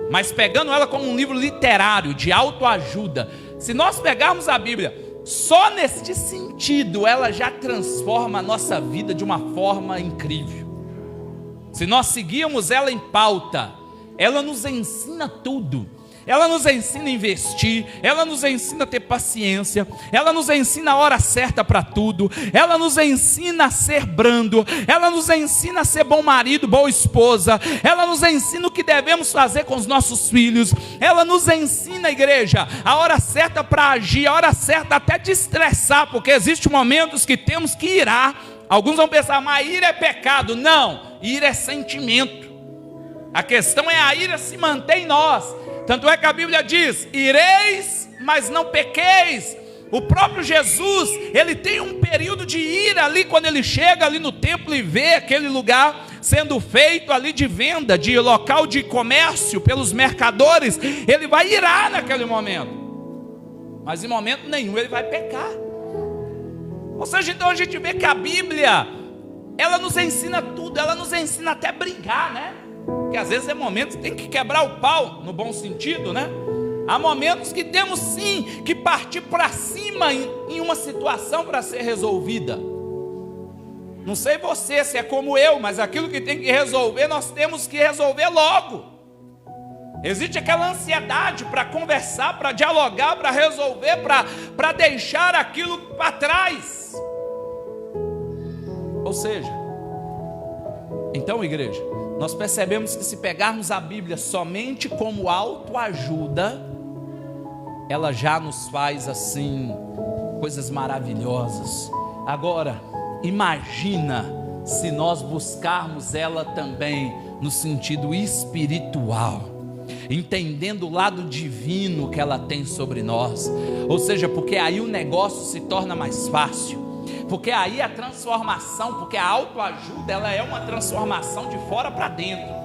mas pegando ela como um livro literário, de autoajuda, se nós pegarmos a Bíblia, só neste sentido, ela já transforma a nossa vida de uma forma incrível. Se nós seguirmos ela em pauta, ela nos ensina tudo. Ela nos ensina a investir, ela nos ensina a ter paciência, ela nos ensina a hora certa para tudo, ela nos ensina a ser brando, ela nos ensina a ser bom marido, boa esposa, ela nos ensina o que devemos fazer com os nossos filhos, ela nos ensina, igreja, a hora certa para agir, a hora certa até de estressar, porque existem momentos que temos que irar. Alguns vão pensar, mas ira é pecado. Não, ira é sentimento. A questão é a ira se manter em nós. Tanto é que a Bíblia diz, ireis, mas não pequeis. O próprio Jesus, ele tem um período de ira ali, quando ele chega ali no templo e vê aquele lugar sendo feito ali de venda, de local de comércio pelos mercadores, ele vai irar naquele momento, mas em momento nenhum ele vai pecar. Ou seja, então a gente vê que a Bíblia, ela nos ensina tudo, ela nos ensina até brigar, né? Porque às vezes é momentos que tem que quebrar o pau, no bom sentido, né? Há momentos que temos sim que partir para cima em uma situação para ser resolvida. Não sei você se é como eu, mas aquilo que tem que resolver, nós temos que resolver logo. Existe aquela ansiedade para conversar, para dialogar, para resolver, para deixar aquilo para trás. Ou seja, então, igreja, nós percebemos que se pegarmos a Bíblia somente como autoajuda, ela já nos faz assim, coisas maravilhosas. Agora, imagina se nós buscarmos ela também no sentido espiritual, entendendo o lado divino que ela tem sobre nós. Ou seja, porque aí o negócio se torna mais fácil. Porque aí a transformação, porque a autoajuda, ela é uma transformação de fora para dentro.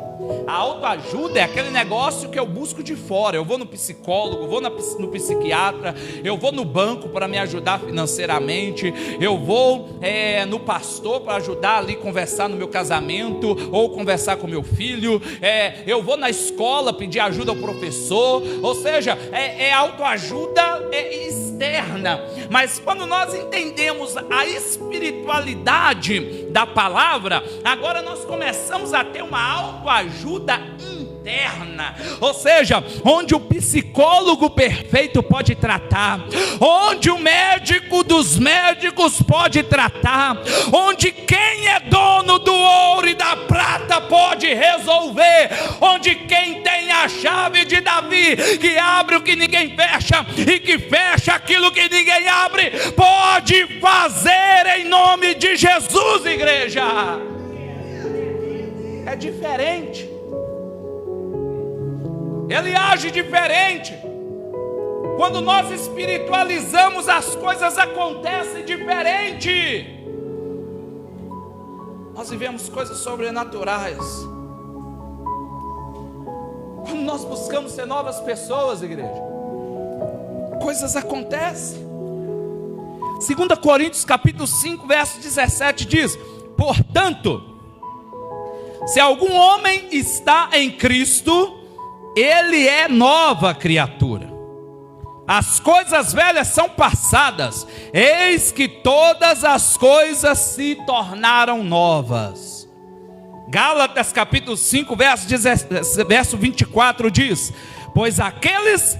A autoajuda é aquele negócio que eu busco de fora. Eu vou no psicólogo, vou no psiquiatra, eu vou no banco para me ajudar financeiramente, eu vou no pastor para ajudar ali, conversar no meu casamento, ou conversar com meu filho, eu vou na escola pedir ajuda ao professor. Ou seja, autoajuda externa. Mas quando nós entendemos a espiritualidade da palavra, agora nós começamos a ter uma autoajuda interna. Ou seja, onde o psicólogo perfeito pode tratar, onde o médico dos médicos pode tratar, onde quem é dono do ouro e da prata pode resolver, onde quem tem a chave de Davi, que abre o que ninguém fecha e que fecha aquilo que ninguém abre, pode fazer em nome de Jesus, igreja. É diferente. Ele age diferente. Quando nós espiritualizamos, as coisas acontecem diferente. Nós vivemos coisas sobrenaturais. Quando nós buscamos ser novas pessoas, igreja, coisas acontecem. 2 Coríntios capítulo 5, verso 17 diz: portanto, se algum homem está em Cristo, ele é nova criatura. As coisas velhas são passadas, eis que todas as coisas se tornaram novas. Gálatas capítulo 5, verso 24 diz: pois aqueles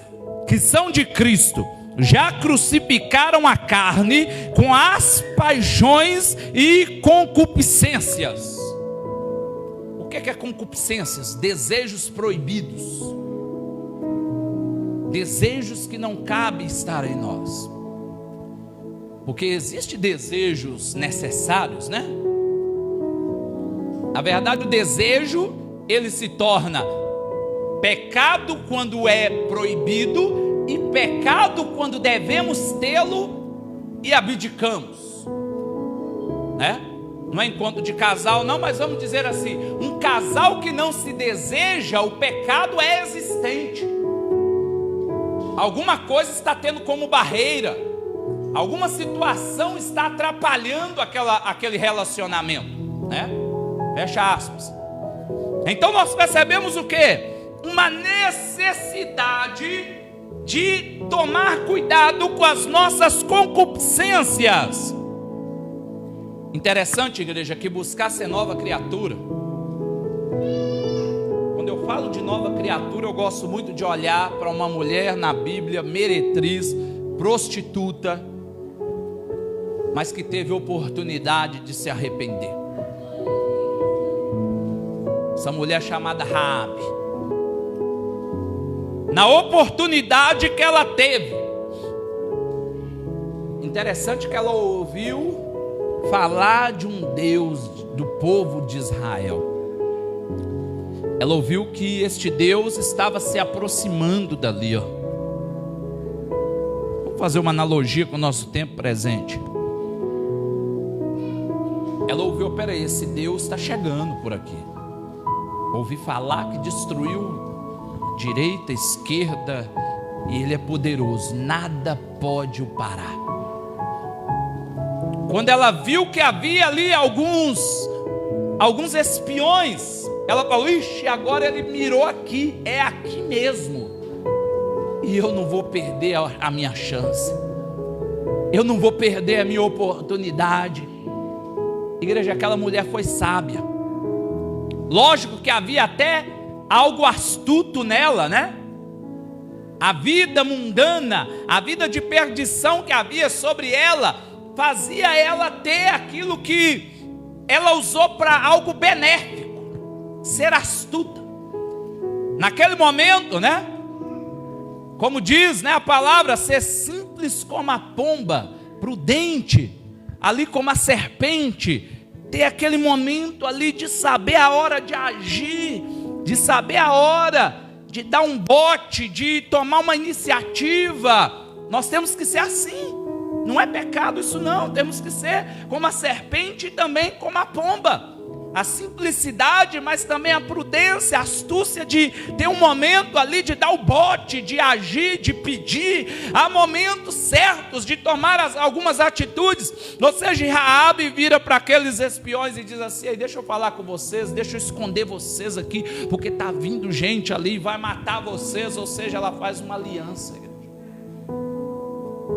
que são de Cristo já crucificaram a carne com as paixões e concupiscências. O que é concupiscências? Desejos proibidos, desejos que não cabe estar em nós, porque existem desejos necessários, né? Na verdade, o desejo, ele se torna pecado quando é proibido e pecado quando devemos tê-lo e abdicamos, né? Não é encontro de casal não, mas vamos dizer assim, um casal que não se deseja, o pecado é existente. Alguma coisa está tendo como barreira, alguma situação está atrapalhando aquele relacionamento, né? Fecha aspas. Então nós percebemos o quê? Uma necessidade de tomar cuidado com as nossas concupiscências. Interessante, igreja, que buscar ser nova criatura. Quando eu falo de nova criatura, eu gosto muito de olhar para uma mulher na Bíblia, meretriz, prostituta, mas que teve oportunidade de se arrepender. Essa mulher chamada Raabe, na oportunidade que ela teve, interessante que ela ouviu falar de um Deus do povo de Israel. Ela ouviu que este Deus estava se aproximando dali, ó. Vamos fazer uma analogia com o nosso tempo presente. Ela ouviu, peraí, esse Deus está chegando por aqui. Ouvi falar que destruiu direita, esquerda, e ele é poderoso, nada pode o parar. Quando ela viu que havia ali alguns espiões, ela falou, ixi, agora ele mirou aqui, é aqui mesmo, e eu não vou perder a minha chance, eu não vou perder a minha oportunidade. Igreja, aquela mulher foi sábia. Lógico que havia até algo astuto nela, né? A vida mundana, a vida de perdição que havia sobre ela, fazia ela ter aquilo que ela usou para algo benéfico, ser astuta. Naquele momento, né? Como diz, né, a palavra, ser simples como a pomba, prudente, ali como a serpente, ter aquele momento ali de saber a hora de agir, de saber a hora de dar um bote, de tomar uma iniciativa. Nós temos que ser assim. Não é pecado isso não. Temos que ser como a serpente e também como a pomba. A simplicidade, mas também a prudência, a astúcia de ter um momento ali de dar o bote, de agir, de pedir. Há momentos certos de tomar algumas atitudes. Ou seja, Raabe vira para aqueles espiões e diz assim, deixa eu falar com vocês, deixa eu esconder vocês aqui, porque está vindo gente ali e vai matar vocês. Ou seja, ela faz uma aliança.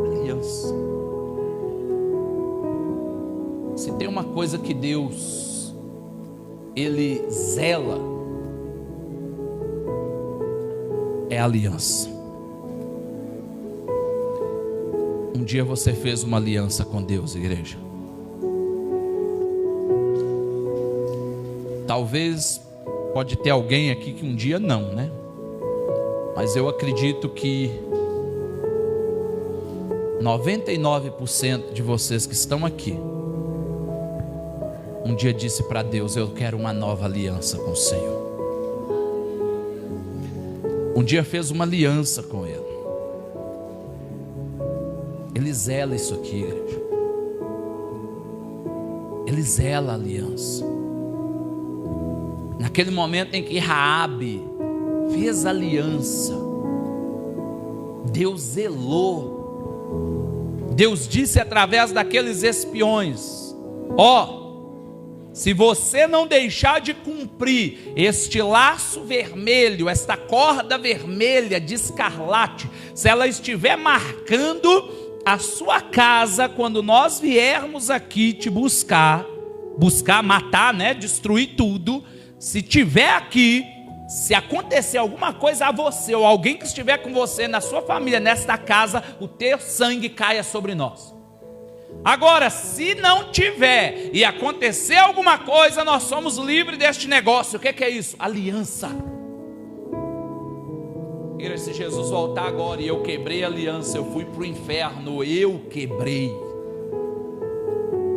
Aliança. Se tem uma coisa que Deus, Ele zela, é a aliança. Um dia você fez uma aliança com Deus, igreja. Talvez pode ter alguém aqui que um dia não, né? Mas eu acredito que 99% de vocês que estão aqui um dia disse para Deus, eu quero uma nova aliança com o Senhor. Um dia fez uma aliança com Ele. Ele zela isso aqui, igreja. Ele zela a aliança. Naquele momento em que Raabe fez aliança, Deus zelou. Deus disse através daqueles espiões, se você não deixar de cumprir este laço vermelho, esta corda vermelha de escarlate, se ela estiver marcando a sua casa, quando nós viermos aqui te buscar, matar, né, destruir tudo, se tiver aqui, se acontecer alguma coisa a você, ou alguém que estiver com você, na sua família, nesta casa, o teu sangue caia sobre nós. Agora, se não tiver e acontecer alguma coisa, nós somos livres deste negócio. O que é isso? Aliança. E se Jesus voltar agora e eu quebrei a aliança, eu fui para o inferno, eu quebrei.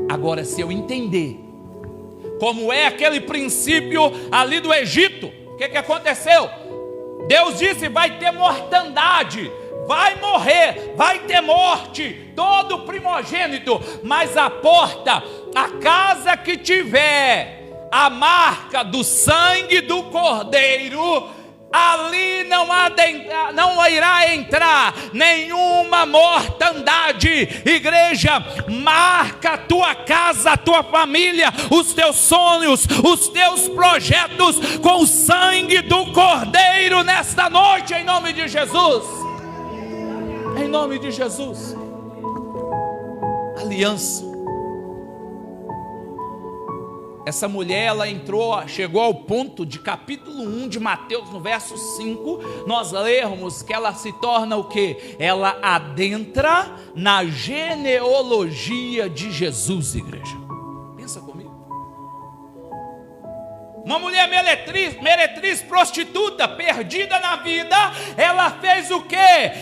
Agora, se eu entender como é aquele princípio ali do Egito, o que aconteceu? Deus disse, vai ter mortandade, vai morrer, vai ter morte, todo primogênito, mas a porta, a casa que tiver a marca do sangue do Cordeiro, Ali não irá entrar nenhuma mortandade. Igreja, marca a tua casa, a tua família, os teus sonhos, os teus projetos com o sangue do Cordeiro nesta noite, em nome de Jesus. Em nome de Jesus. Aliança. Essa mulher, ela chegou ao ponto de capítulo 1 de Mateus, no verso 5, nós lermos que ela se torna o quê? Ela adentra na genealogia de Jesus, igreja. Pensa comigo. Uma mulher meretriz, prostituta, perdida na vida, ela fez o quê?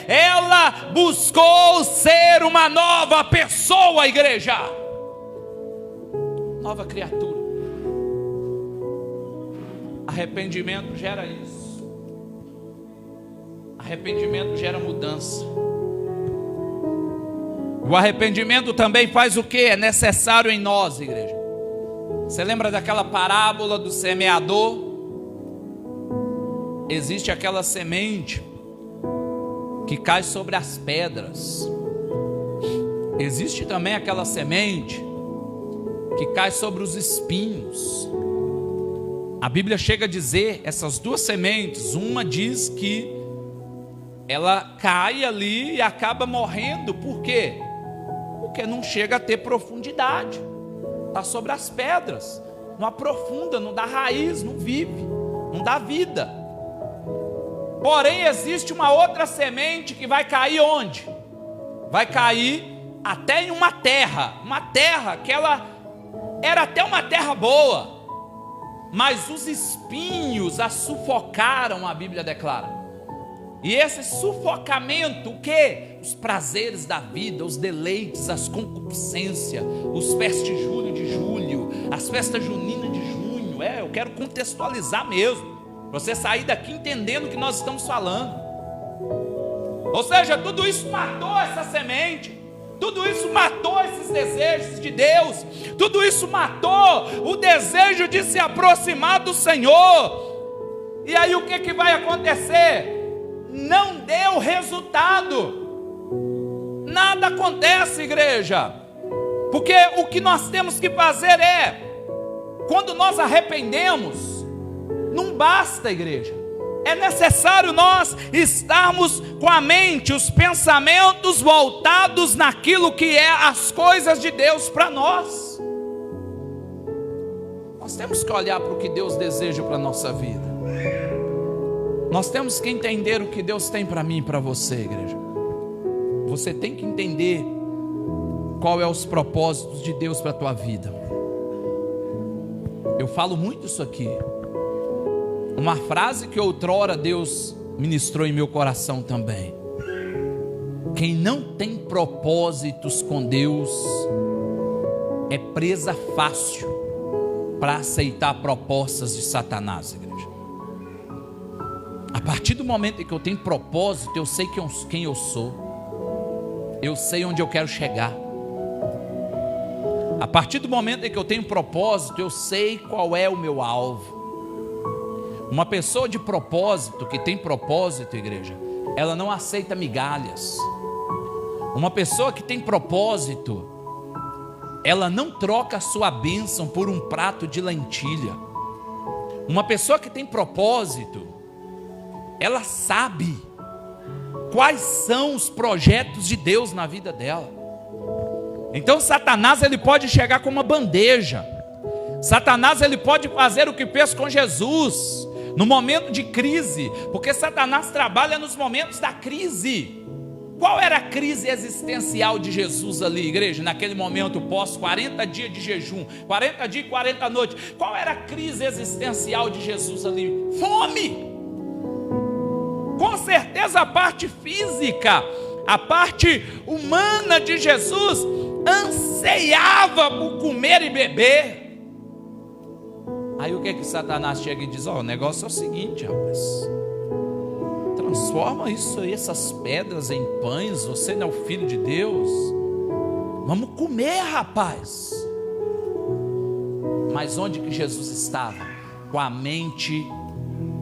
Ela buscou ser uma nova pessoa, igreja. Nova criatura. Arrependimento gera isso. Arrependimento gera mudança. O arrependimento também faz o que é necessário em nós, igreja. Você lembra daquela parábola do semeador? Existe aquela semente que cai sobre as pedras. Existe também aquela semente que cai sobre os espinhos. A Bíblia chega a dizer, essas duas sementes, uma diz que ela cai ali e acaba morrendo. Por quê? Porque não chega a ter profundidade. Está sobre as pedras, não aprofunda, não dá raiz, não vive, não dá vida. Porém, existe uma outra semente que vai cair onde? Vai cair até em uma terra que ela era até uma terra boa, mas os espinhos a sufocaram, a Bíblia declara. E esse sufocamento, o quê? Os prazeres da vida, os deleites, as concupiscências, os festejulhos de julho, as festas juninas de junho. Eu quero contextualizar mesmo, para você sair daqui entendendo o que nós estamos falando. Ou seja, tudo isso matou essa semente. Tudo isso matou esses desejos de Deus. Tudo isso matou o desejo de se aproximar do Senhor. E aí o que vai acontecer? Não deu resultado. Nada acontece, igreja. Porque o que nós temos que fazer é, quando nós arrependemos, não basta, igreja. É necessário nós estarmos com a mente, os pensamentos voltados naquilo que é as coisas de Deus para nós. Nós temos que olhar para o que Deus deseja para a nossa vida. Nós temos que entender o que Deus tem para mim e para você, igreja. Você tem que entender qual é os propósitos de Deus para a tua vida. Eu falo muito isso aqui. Uma frase que outrora Deus ministrou em meu coração também. Quem não tem propósitos com Deus é presa fácil para aceitar propostas de Satanás, igreja. A partir do momento em que eu tenho propósito, eu sei quem eu sou. Eu sei onde eu quero chegar. A partir do momento em que eu tenho propósito, eu sei qual é o meu alvo. Uma pessoa de propósito, que tem propósito, igreja, ela não aceita migalhas. Uma pessoa que tem propósito, ela não troca a sua bênção por um prato de lentilha. Uma pessoa que tem propósito, ela sabe quais são os projetos de Deus na vida dela. Então Satanás, ele pode chegar com uma bandeja. Satanás, ele pode fazer o que fez com Jesus no momento de crise, porque Satanás trabalha nos momentos da crise. Qual era a crise existencial de Jesus ali, igreja, naquele momento pós 40 dias de jejum, 40 dias e 40 noites? Qual era a crise existencial de Jesus ali? Fome. Com certeza a parte física, a parte humana de Jesus anseiava por comer e beber. Aí o que Satanás chega e diz? O negócio é o seguinte, rapaz, transforma isso aí, essas pedras em pães. Você não é o filho de Deus? Vamos comer, rapaz. Mas onde que Jesus estava? Com a mente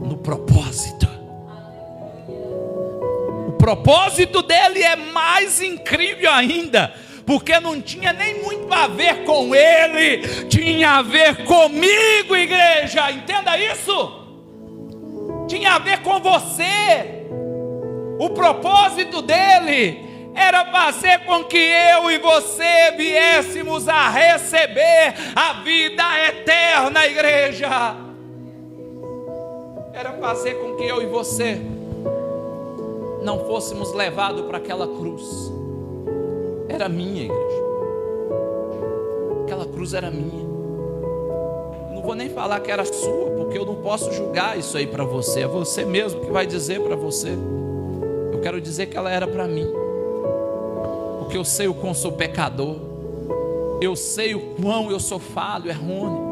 no propósito. O propósito dele é mais incrível ainda, porque não tinha nem muito a ver com ele, tinha a ver comigo, igreja, entenda isso, tinha a ver com você. O propósito dele era fazer com que eu e você viéssemos a receber a vida eterna, igreja. Era fazer com que eu e você não fôssemos levados para aquela cruz. Era minha, igreja. Aquela cruz era minha. Não vou nem falar que era sua, porque eu não posso julgar isso aí para você. É você mesmo que vai dizer para você. Eu quero dizer que ela era para mim, porque eu sei o quão sou pecador, eu sei o quão eu sou falho, errôneo.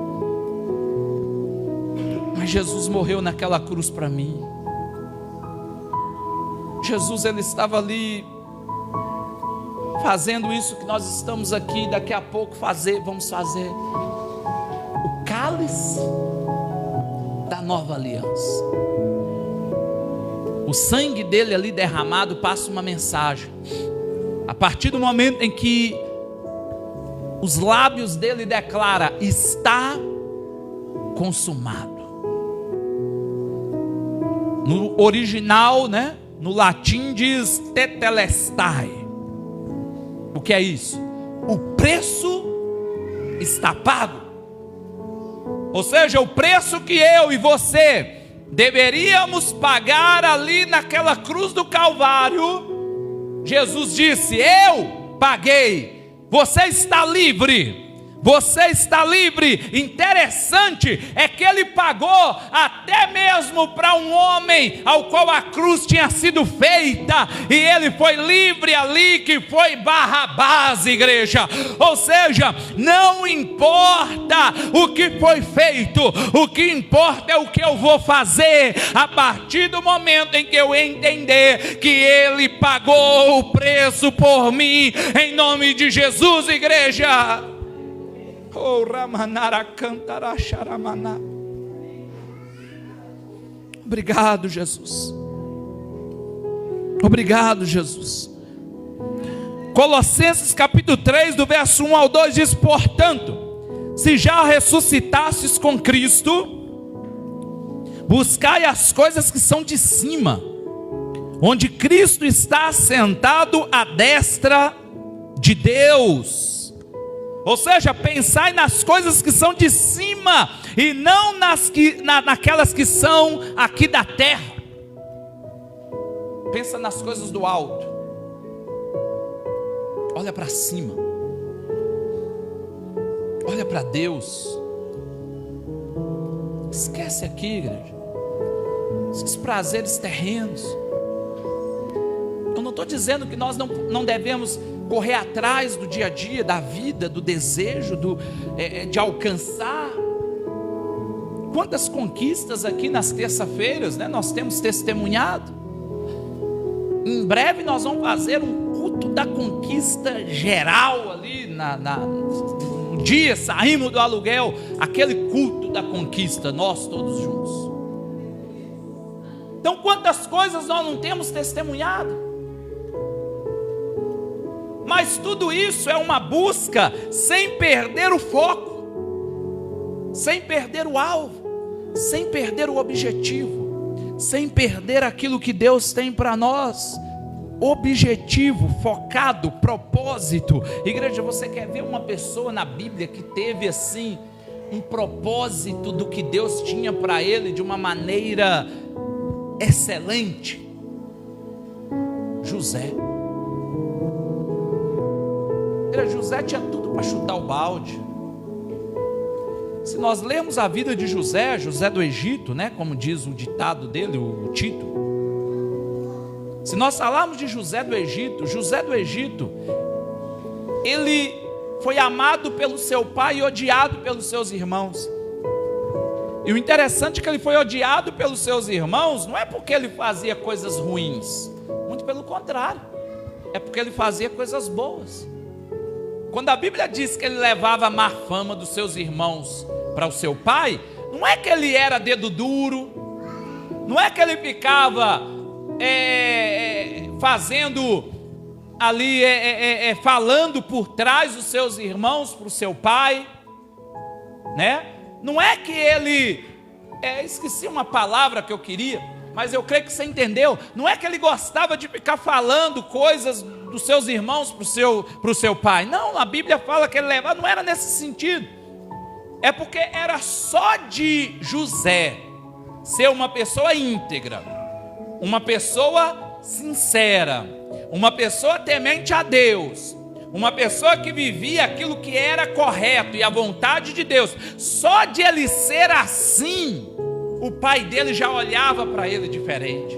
Mas Jesus morreu naquela cruz para mim. Jesus, ele estava ali fazendo isso que nós estamos aqui daqui a pouco vamos fazer. O cálice da nova aliança. O sangue dele ali derramado passa uma mensagem. A partir do momento em que os lábios dele declaram: está consumado. No original, né? No latim diz tetelestai. O que é isso? O preço está pago. Ou seja, o preço que eu e você deveríamos pagar ali naquela cruz do Calvário, Jesus disse: eu paguei, você está livre. Você está livre. Interessante é que ele pagou até mesmo para um homem ao qual a cruz tinha sido feita, e ele foi livre ali, que foi Barrabás, igreja. Ou seja, não importa o que foi feito, o que importa é o que eu vou fazer a partir do momento em que eu entender que ele pagou o preço por mim, em nome de Jesus, igreja. Oh, Ramanara cantará charamana. Obrigado, Jesus. Obrigado, Jesus. Colossenses capítulo 3, do verso 1 ao 2 diz: portanto, se já ressuscitastes com Cristo, buscai as coisas que são de cima, onde Cristo está sentado à destra de Deus. Ou seja, pensai nas coisas que são de cima, e não naquelas que são aqui da terra. Pensa nas coisas do alto. Olha para cima. Olha para Deus. Esquece aqui, igreja, esses prazeres terrenos. Eu não estou dizendo que nós não devemos correr atrás do dia a dia, da vida, do desejo, de alcançar. Quantas conquistas aqui nas terça-feiras, né, nós temos testemunhado. Em breve nós vamos fazer um culto da conquista geral ali, no dia saímos do aluguel, aquele culto da conquista, nós todos juntos. Então quantas coisas nós não temos testemunhado. Mas tudo isso é uma busca sem perder o foco, sem perder o alvo, sem perder o objetivo, sem perder aquilo que Deus tem para nós. Objetivo, focado, propósito. Igreja, você quer ver uma pessoa na Bíblia que teve assim um propósito do que Deus tinha para ele de uma maneira excelente? José. José tinha tudo para chutar o balde. Se nós lermos a vida de José, José do Egito, né, como diz o ditado dele, o título. Se nós falarmos de José do Egito, ele foi amado pelo seu pai e odiado pelos seus irmãos. E o interessante é que ele foi odiado pelos seus irmãos, não é porque ele fazia coisas ruins, muito pelo contrário, é porque ele fazia coisas boas. Quando a Bíblia diz que ele levava a má fama dos seus irmãos para o seu pai, não é que ele era dedo duro, não é que ele ficava fazendo ali, falando por trás dos seus irmãos para o seu pai, né? Não é que ele, esqueci uma palavra que eu queria, mas eu creio que você entendeu. Não é que ele gostava de ficar falando coisas dos seus irmãos para o seu pai. Não, a Bíblia fala que ele levava, não era nesse sentido. É porque era só de José ser uma pessoa íntegra, uma pessoa sincera, uma pessoa temente a Deus, uma pessoa que vivia aquilo que era correto e a vontade de Deus. Só de ele ser assim, o pai dele já olhava para ele diferente.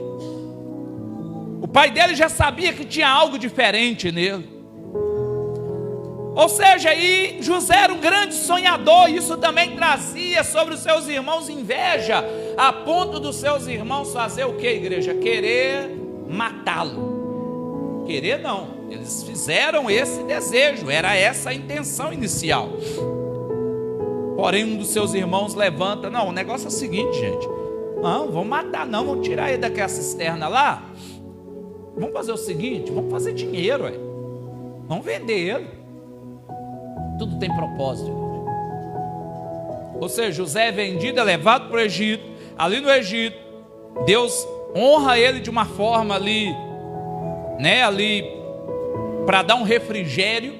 O pai dele já sabia que tinha algo diferente nele. Ou seja, aí José era um grande sonhador. Isso também trazia sobre os seus irmãos inveja, a ponto dos seus irmãos fazer o que, igreja? Querer matá-lo. Querer não, eles fizeram esse desejo, era essa a intenção inicial. Porém, um dos seus irmãos levanta: não, o negócio é o seguinte, gente, não, vamos matar não, vamos tirar ele daquela cisterna lá, vamos fazer o seguinte, vamos fazer dinheiro, vamos vender ele. Tudo tem propósito. Ou seja, José é vendido, é levado para o Egito. Ali no Egito, Deus honra ele de uma forma ali, né, ali para dar um refrigério.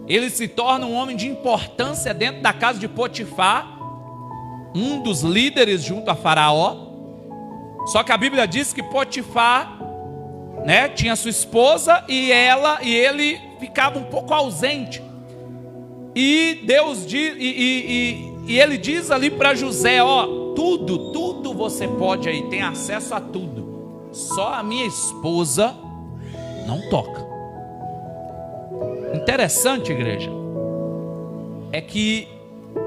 Ele se torna um homem de importância dentro da casa de Potifar, um dos líderes junto a Faraó. Só que a Bíblia diz que Potifar, né, tinha sua esposa e ele ficava um pouco ausente. E Deus diz, e ele diz ali para José: ó, tudo você pode aí, tem acesso a tudo, só a minha esposa não toca. Interessante, igreja, é que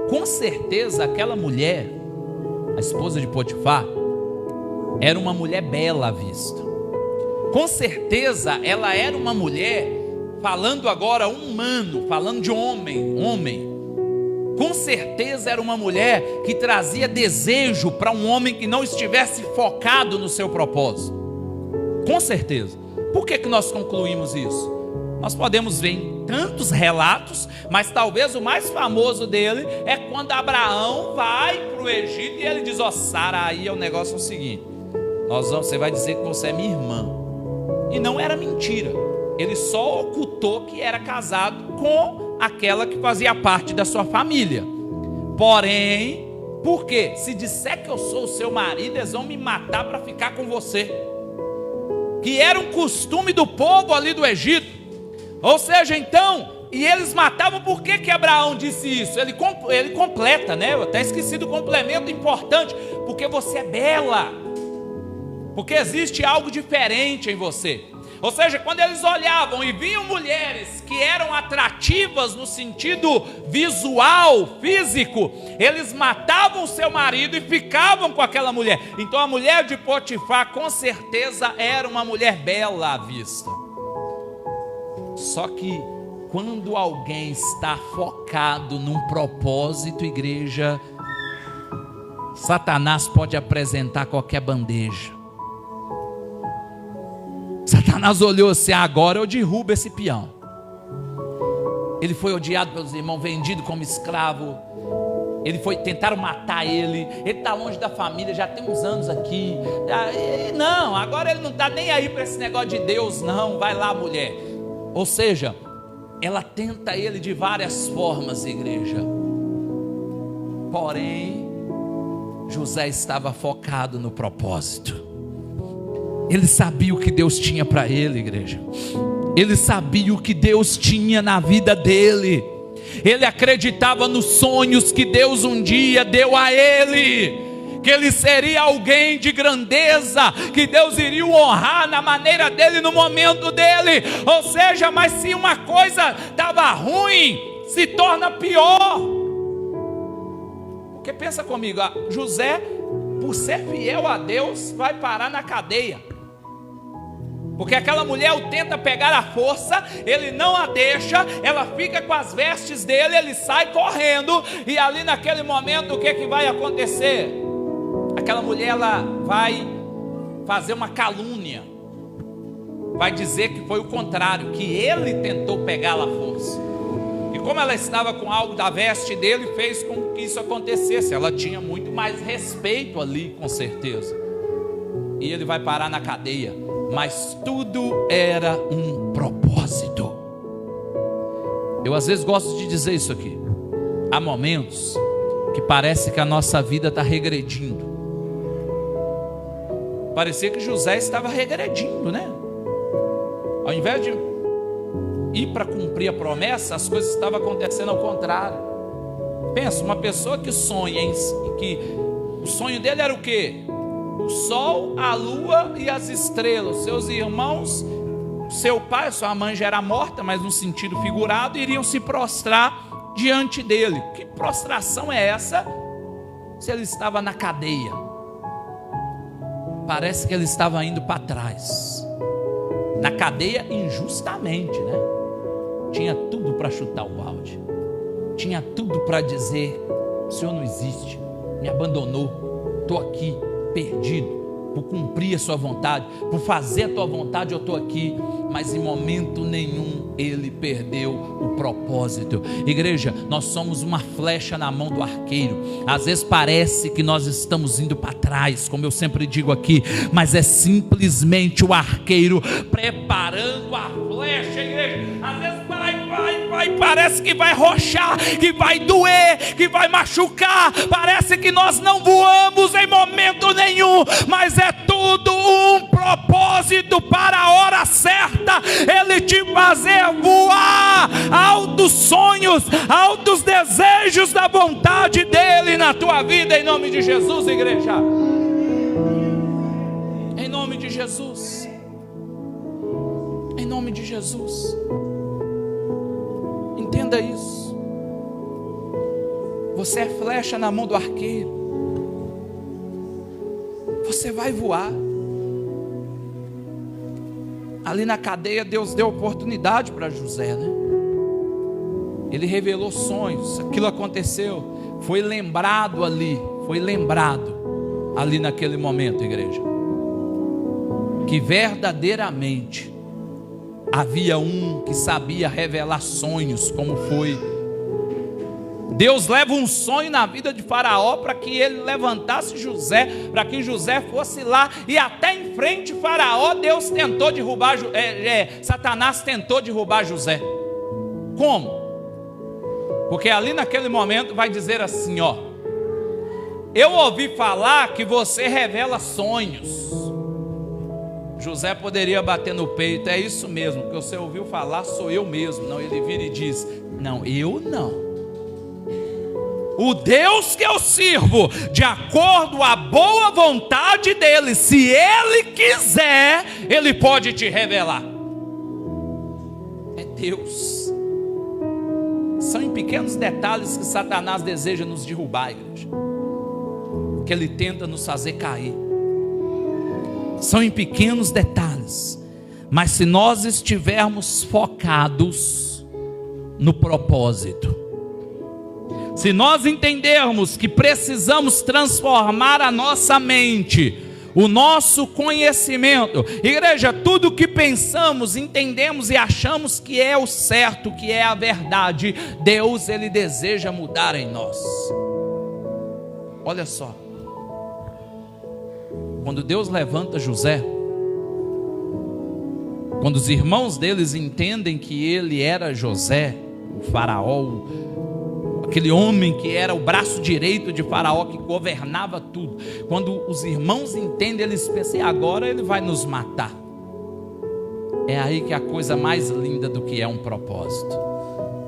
com certeza aquela mulher, a esposa de Potifar, era uma mulher bela à vista. Com certeza ela era uma mulher, falando agora humano, falando de homem, com certeza era uma mulher que trazia desejo para um homem que não estivesse focado no seu propósito. Com certeza. Por que nós concluímos isso? Nós podemos ver em tantos relatos, mas talvez o mais famoso dele é quando Abraão vai para o Egito e ele diz: ó, Sara, aí o negócio é o seguinte, você vai dizer que você é minha irmã. E não era mentira. Ele só ocultou que era casado com aquela que fazia parte da sua família. Porém, por quê? Se disser que eu sou o seu marido, eles vão me matar para ficar com você. Que era um costume do povo ali do Egito. Ou seja, então, e eles matavam. Por que Abraão disse isso? Ele completa, né? Eu até esqueci do complemento importante. Porque você é bela. Porque existe algo diferente em você. Ou seja, quando eles olhavam e viam mulheres que eram atrativas no sentido visual, físico, eles matavam o seu marido e ficavam com aquela mulher. Então a mulher de Potifar com certeza era uma mulher bela à vista. Só que quando alguém está focado num propósito, igreja, Satanás pode apresentar qualquer bandeja. Satanás olhou assim: agora eu derrubo esse peão. Ele foi odiado pelos irmãos, vendido como escravo. Tentaram matar ele. Ele está longe da família, já tem uns anos aqui. Não, agora ele não está nem aí para esse negócio de Deus, não. Vai lá, mulher. Ou seja, ela tenta ele de várias formas, igreja. Porém, José estava focado no propósito. Ele sabia o que Deus tinha para ele, igreja. Ele sabia o que Deus tinha na vida dele. Ele acreditava nos sonhos que Deus um dia deu a ele, que ele seria alguém de grandeza, que Deus iria o honrar na maneira dele, no momento dele. Ou seja, mas se uma coisa estava ruim, se torna pior. Porque pensa comigo, José, por ser fiel a Deus, vai parar na cadeia. Porque aquela mulher o tenta pegar à força, ele não a deixa, ela fica com as vestes dele, ele sai correndo, e ali naquele momento o que vai acontecer? Aquela mulher, ela vai fazer uma calúnia, vai dizer que foi o contrário, que ele tentou pegá-la à força. E como ela estava com algo da veste dele, fez com que isso acontecesse. Ela tinha muito mais respeito ali, com certeza. E ele vai parar na cadeia. Mas tudo era um propósito. Eu às vezes gosto de dizer isso aqui. Há momentos que parece que a nossa vida está regredindo. Parecia que José estava regredindo, né? Ao invés de ir para cumprir a promessa, as coisas estavam acontecendo ao contrário. Pensa, uma pessoa que sonha, que o sonho dele era o quê? O sol, a lua e as estrelas. Seus irmãos, seu pai, sua mãe já era morta, mas no sentido figurado, iriam se prostrar diante dele. Que prostração é essa se ele estava na cadeia? Parece que ele estava indo para trás. Na cadeia injustamente, né? Tinha tudo para chutar o balde. Tinha tudo para dizer: o Senhor não existe, me abandonou, estou aqui perdido. Por cumprir a sua vontade, por fazer a tua vontade, eu estou aqui. Mas em momento nenhum ele perdeu o propósito. Igreja, nós somos uma flecha na mão do arqueiro. Às vezes parece que nós estamos indo para trás, como eu sempre digo aqui, mas é simplesmente o arqueiro preparando a flecha, igreja. Às vezes vai, parece que vai rochar, que vai doer, que vai machucar. Parece que nós não voamos em momento nenhum, mas é tudo um propósito para a hora certa. Ele te fazer voar altos sonhos, altos desejos da vontade dele na tua vida, em nome de Jesus, igreja. Em nome de Jesus. Em nome de Jesus. Entenda isso. Você é flecha na mão do arqueiro. Você vai voar. Ali na cadeia, Deus deu oportunidade para José, né? Ele revelou sonhos, aquilo aconteceu, foi lembrado ali naquele momento, igreja, que verdadeiramente havia um que sabia revelar sonhos, como foi. Deus leva um sonho na vida de Faraó para que ele levantasse José, para que José fosse lá e até em frente de Faraó. Deus tentou derrubar, Satanás tentou derrubar José. Como? Porque ali naquele momento vai dizer assim, ó: eu ouvi falar que você revela sonhos. José poderia bater no peito: é isso mesmo, que você ouviu falar, sou eu mesmo. Não, ele vira e diz: não, eu não. O Deus que eu sirvo, de acordo à boa vontade dele, se ele quiser, ele pode te revelar. É Deus. São em pequenos detalhes que Satanás deseja nos derrubar, igreja, que ele tenta nos fazer cair. São em pequenos detalhes, mas se nós estivermos focados no propósito, se nós entendermos que precisamos transformar a nossa mente, o nosso conhecimento, igreja, tudo que pensamos, entendemos e achamos que é o certo, que é a verdade, Deus, ele deseja mudar em nós. Olha só, quando Deus levanta José, quando os irmãos deles entendem que ele era José, o faraó, aquele homem que era o braço direito de Faraó, que governava tudo, quando os irmãos entendem, eles pensam: agora ele vai nos matar. É aí que a coisa mais linda do que é um propósito.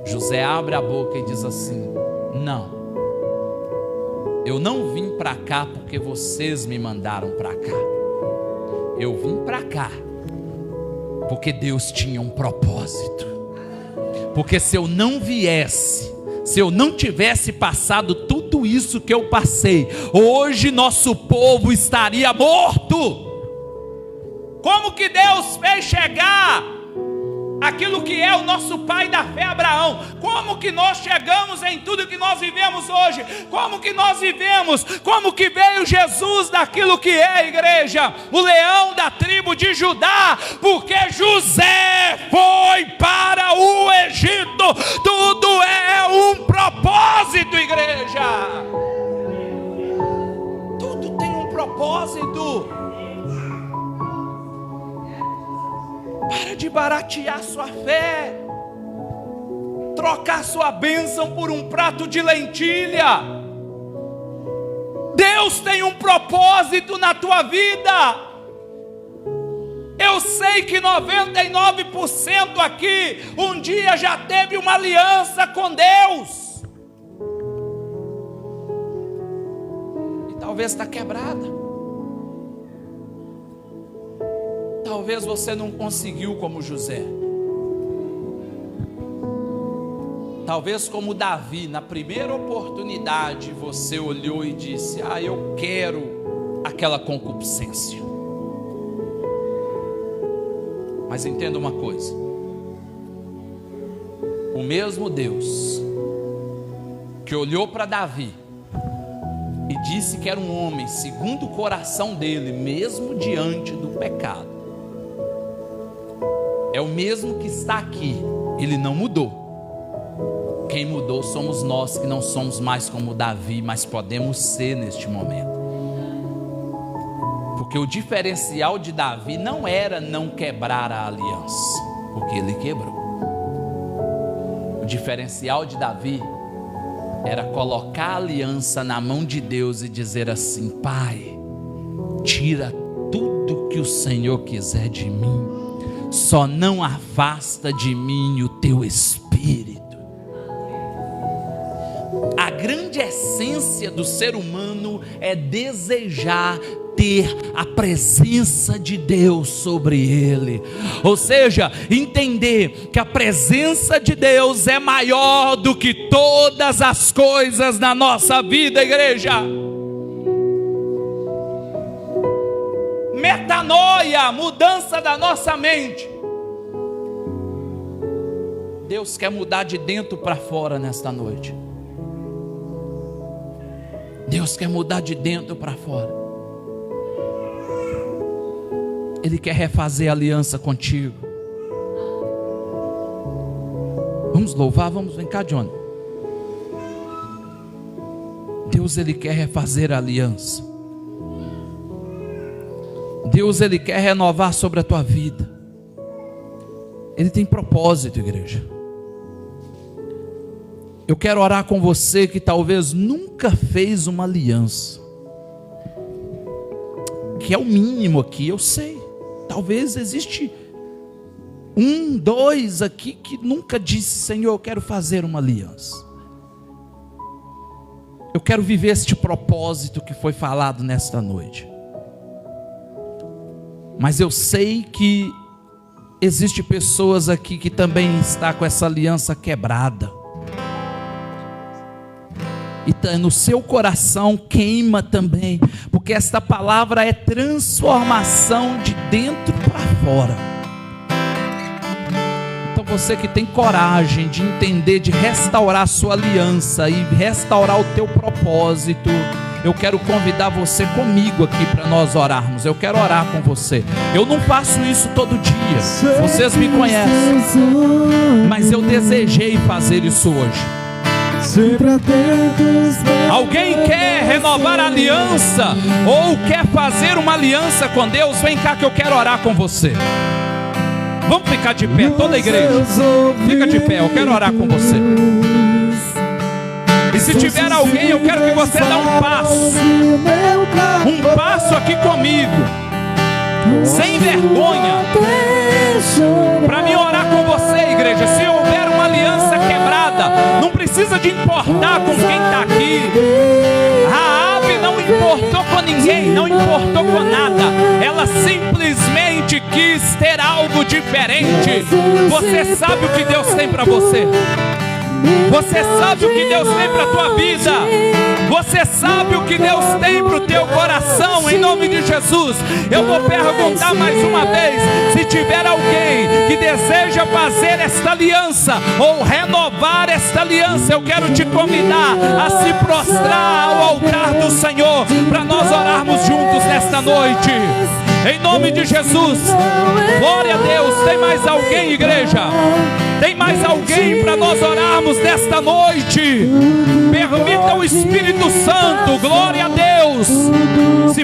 José abre a boca e diz assim: não, eu não vim para cá porque vocês me mandaram para cá. Eu vim para cá porque Deus tinha um propósito. Porque se eu não viesse, se eu não tivesse passado tudo isso que eu passei, hoje nosso povo estaria morto. Como que Deus fez chegar aquilo que é o nosso pai da fé, Abraão. Como que nós chegamos em tudo que nós vivemos hoje? Como que nós vivemos? Como que veio Jesus daquilo que é, igreja? O leão da tribo de Judá, porque José foi para o Egito. Tudo é um propósito, igreja. Tudo tem um propósito. Para de baratear sua fé, trocar sua bênção por um prato de lentilha. Deus tem um propósito na tua vida. Eu sei que 99% aqui um dia já teve uma aliança com Deus, e talvez está quebrada. Talvez você não conseguiu como José. Talvez como Davi, na primeira oportunidade você olhou e disse: eu quero aquela concupiscência. Mas entenda uma coisa: o mesmo Deus que olhou para Davi e disse que era um homem segundo o coração dele, mesmo diante do pecado, é o mesmo que está aqui. Ele não mudou. Quem mudou somos nós, que não somos mais como Davi, mas podemos ser neste momento. Porque o diferencial de Davi não era não quebrar a aliança, porque ele quebrou. O diferencial de Davi era colocar a aliança na mão de Deus e dizer assim: Pai, tira tudo que o Senhor quiser de mim, só não afasta de mim o teu Espírito. A grande essência do ser humano é desejar ter a presença de Deus sobre ele, ou seja, entender que a presença de Deus é maior do que todas as coisas na nossa vida, igreja. Metanoia, mudança da nossa mente. Deus quer mudar de dentro para fora nesta noite. Deus quer mudar de dentro para fora. Ele quer refazer a aliança contigo. Vamos louvar, vamos, vem cá, Johnny. Deus, Ele quer refazer a aliança. Deus, Ele quer renovar sobre a tua vida. Ele tem propósito, igreja. Eu quero orar com você que talvez nunca fez uma aliança, que é o mínimo aqui, eu sei. Talvez existe 1, 2 aqui que nunca disse: Senhor, eu quero fazer uma aliança. Eu quero viver este propósito que foi falado nesta noite. Mas eu sei que existe pessoas aqui que também está com essa aliança quebrada. E no seu coração queima também, porque esta palavra é transformação de dentro para fora. Então você que tem coragem de entender, de restaurar a sua aliança e restaurar o teu propósito, eu quero convidar você comigo aqui para nós orarmos. Eu quero orar com você. Eu não faço isso todo dia, vocês me conhecem, mas eu desejei fazer isso hoje. Alguém quer renovar a aliança ou quer fazer uma aliança com Deus? Vem cá que eu quero orar com você. Vamos ficar de pé, toda a igreja. Fica de pé, eu quero orar com você. E se tiver alguém, eu quero que você dê um passo aqui comigo, sem vergonha, para me orar com você, igreja. Se houver uma aliança quebrada, não precisa de importar com quem está aqui. Raabe não importou com ninguém, não importou com nada. Ela simplesmente quis ter algo diferente. Você sabe o que Deus tem para você. Você sabe o que Deus tem para a tua vida. Você sabe o que Deus tem para o teu coração, em nome de Jesus. Eu vou perguntar mais uma vez: se tiver alguém que deseja fazer esta aliança ou renovar esta aliança, eu quero te convidar a se prostrar ao altar do Senhor, para nós orarmos juntos nesta noite, em nome de Jesus. Glória a Deus. Tem mais alguém, igreja? Tem mais alguém para nós orarmos nesta noite? Permita o Espírito Santo, glória a Deus. Se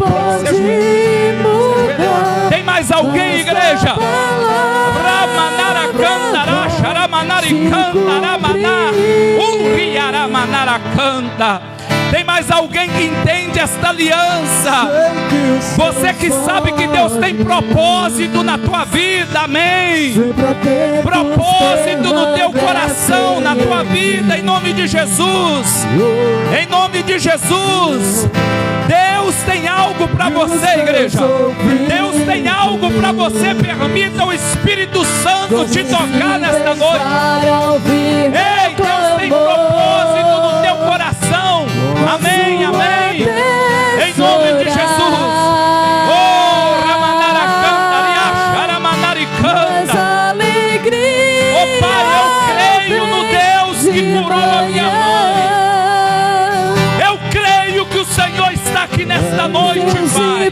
tem mais alguém, igreja? Tem mais alguém que entende esta aliança? Você que sabe que Deus tem propósito na tua vida, amém? Propósito no teu coração, na tua vida, em nome de Jesus. Em nome de Jesus. Deus tem algo para você, igreja. Deus tem algo para você. Permita o Espírito Santo te tocar nesta noite. Ei, Deus tem propósito no teu coração. Amém, amém. Em nome de Jesus. Oh, oh Pai, eu creio no Deus que curou a minha mãe. Eu creio que o Senhor está aqui nesta noite, Pai.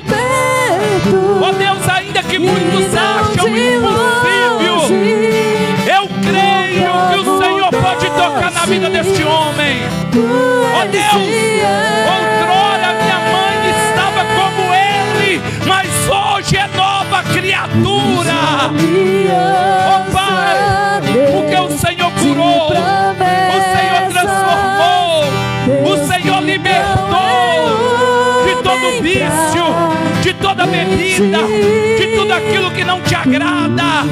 Oh Deus, ainda que muitos acham impossível, eu creio que o Senhor pode tocar na vida deste homem. Oh Deus, outrora minha mãe estava como ele, mas hoje é nova criatura. Oh Pai, porque o Senhor curou, o Senhor transformou, o Senhor libertou de todo vício, de toda bebida, de tudo aquilo que não te agrada.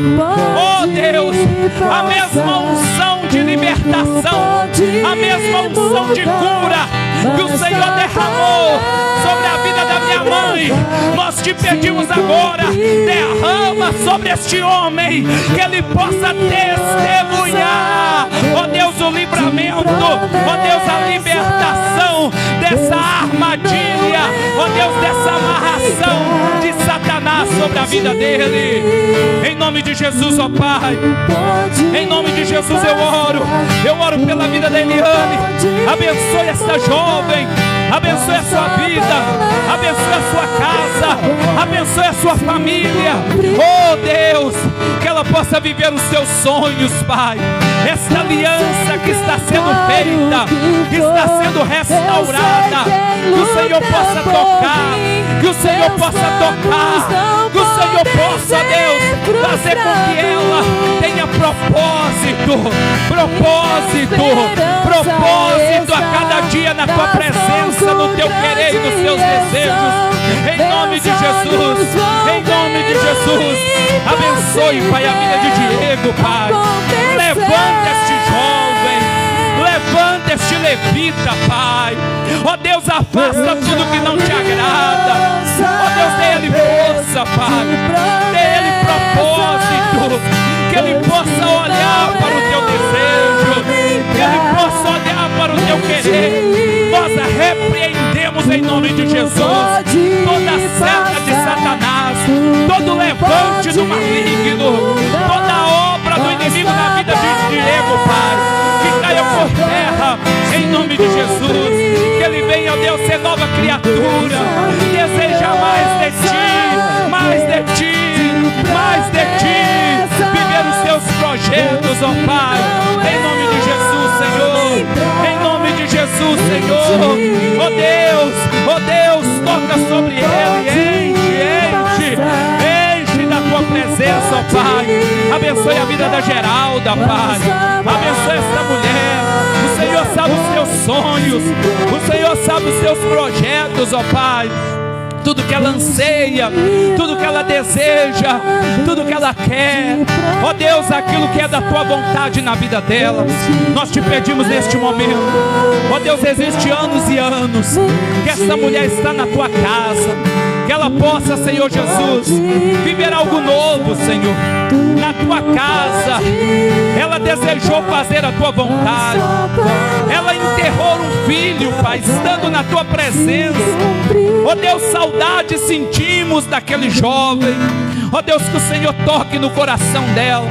Oh Deus, a mesma unção de libertação, a mesma unção de cura que o Senhor derramou sobre a vida da minha mãe, nós te pedimos agora, derrama sobre este homem, que ele possa testemunhar, ó Deus, o livramento, ó Deus, a libertação dessa armadilha, ó Deus, dessa amarração de Satanás sobre a vida dele, em nome de Jesus, ó Pai. Em nome de Jesus eu oro pela vida da Eliane. Abençoe esta jovem, abençoe a sua vida, abençoe a sua casa, abençoe a sua família. Oh Deus, que ela possa viver os seus sonhos, Pai. Esta aliança que está sendo feita, que está sendo restaurada, que o Senhor possa tocar, que o Senhor possa tocar, que o Senhor possa, Deus, fazer com que ela tenha propósito a cada dia na tua presença, no teu querer e nos teus desejos, em nome de Jesus, em nome de Jesus. Abençoe, Pai, a vida de Diego, Pai. Levanta este jovem, levanta este levita, Pai. Ó Deus, afasta tudo que não te agrada. Ó Deus, dê ele força, Pai, dê ele propósito, que ele possa olhar para o teu desejo, que ele possa olhar para o teu querer. Nós repreendemos em nome de Jesus toda seta de Satanás, todo levante do maligno, toda obra do inimigo na vida de Diego, Pai, que caia por terra em nome de Jesus. Que ele venha, ó Deus, ser nova criatura, deseja mais de ti, mais de ti, mais de ti, viver os teus projetos, ó Pai, em nome de Jesus, Senhor, em nome de Jesus, Senhor. Ó Deus, toca sobre ele, enche da tua presença, ó Pai. Abençoe a vida da Geralda, Pai. Abençoe essa mulher. O Senhor sabe os teus sonhos, o Senhor sabe os teus projetos, ó Pai. Tudo que ela anseia, tudo que ela deseja, tudo que ela quer, ó Deus, aquilo que é da tua vontade na vida dela, nós te pedimos neste momento. Ó Deus, existe anos e anos que essa mulher está na tua casa, que ela possa, Senhor Jesus, viver algo novo, Senhor. na tua casa. Ela desejou fazer a tua vontade. Ela enterrou um filho, Pai, estando na tua presença. Ó Deus, saudade sentimos daquele jovem. Ó Deus, que o Senhor toque no coração dela,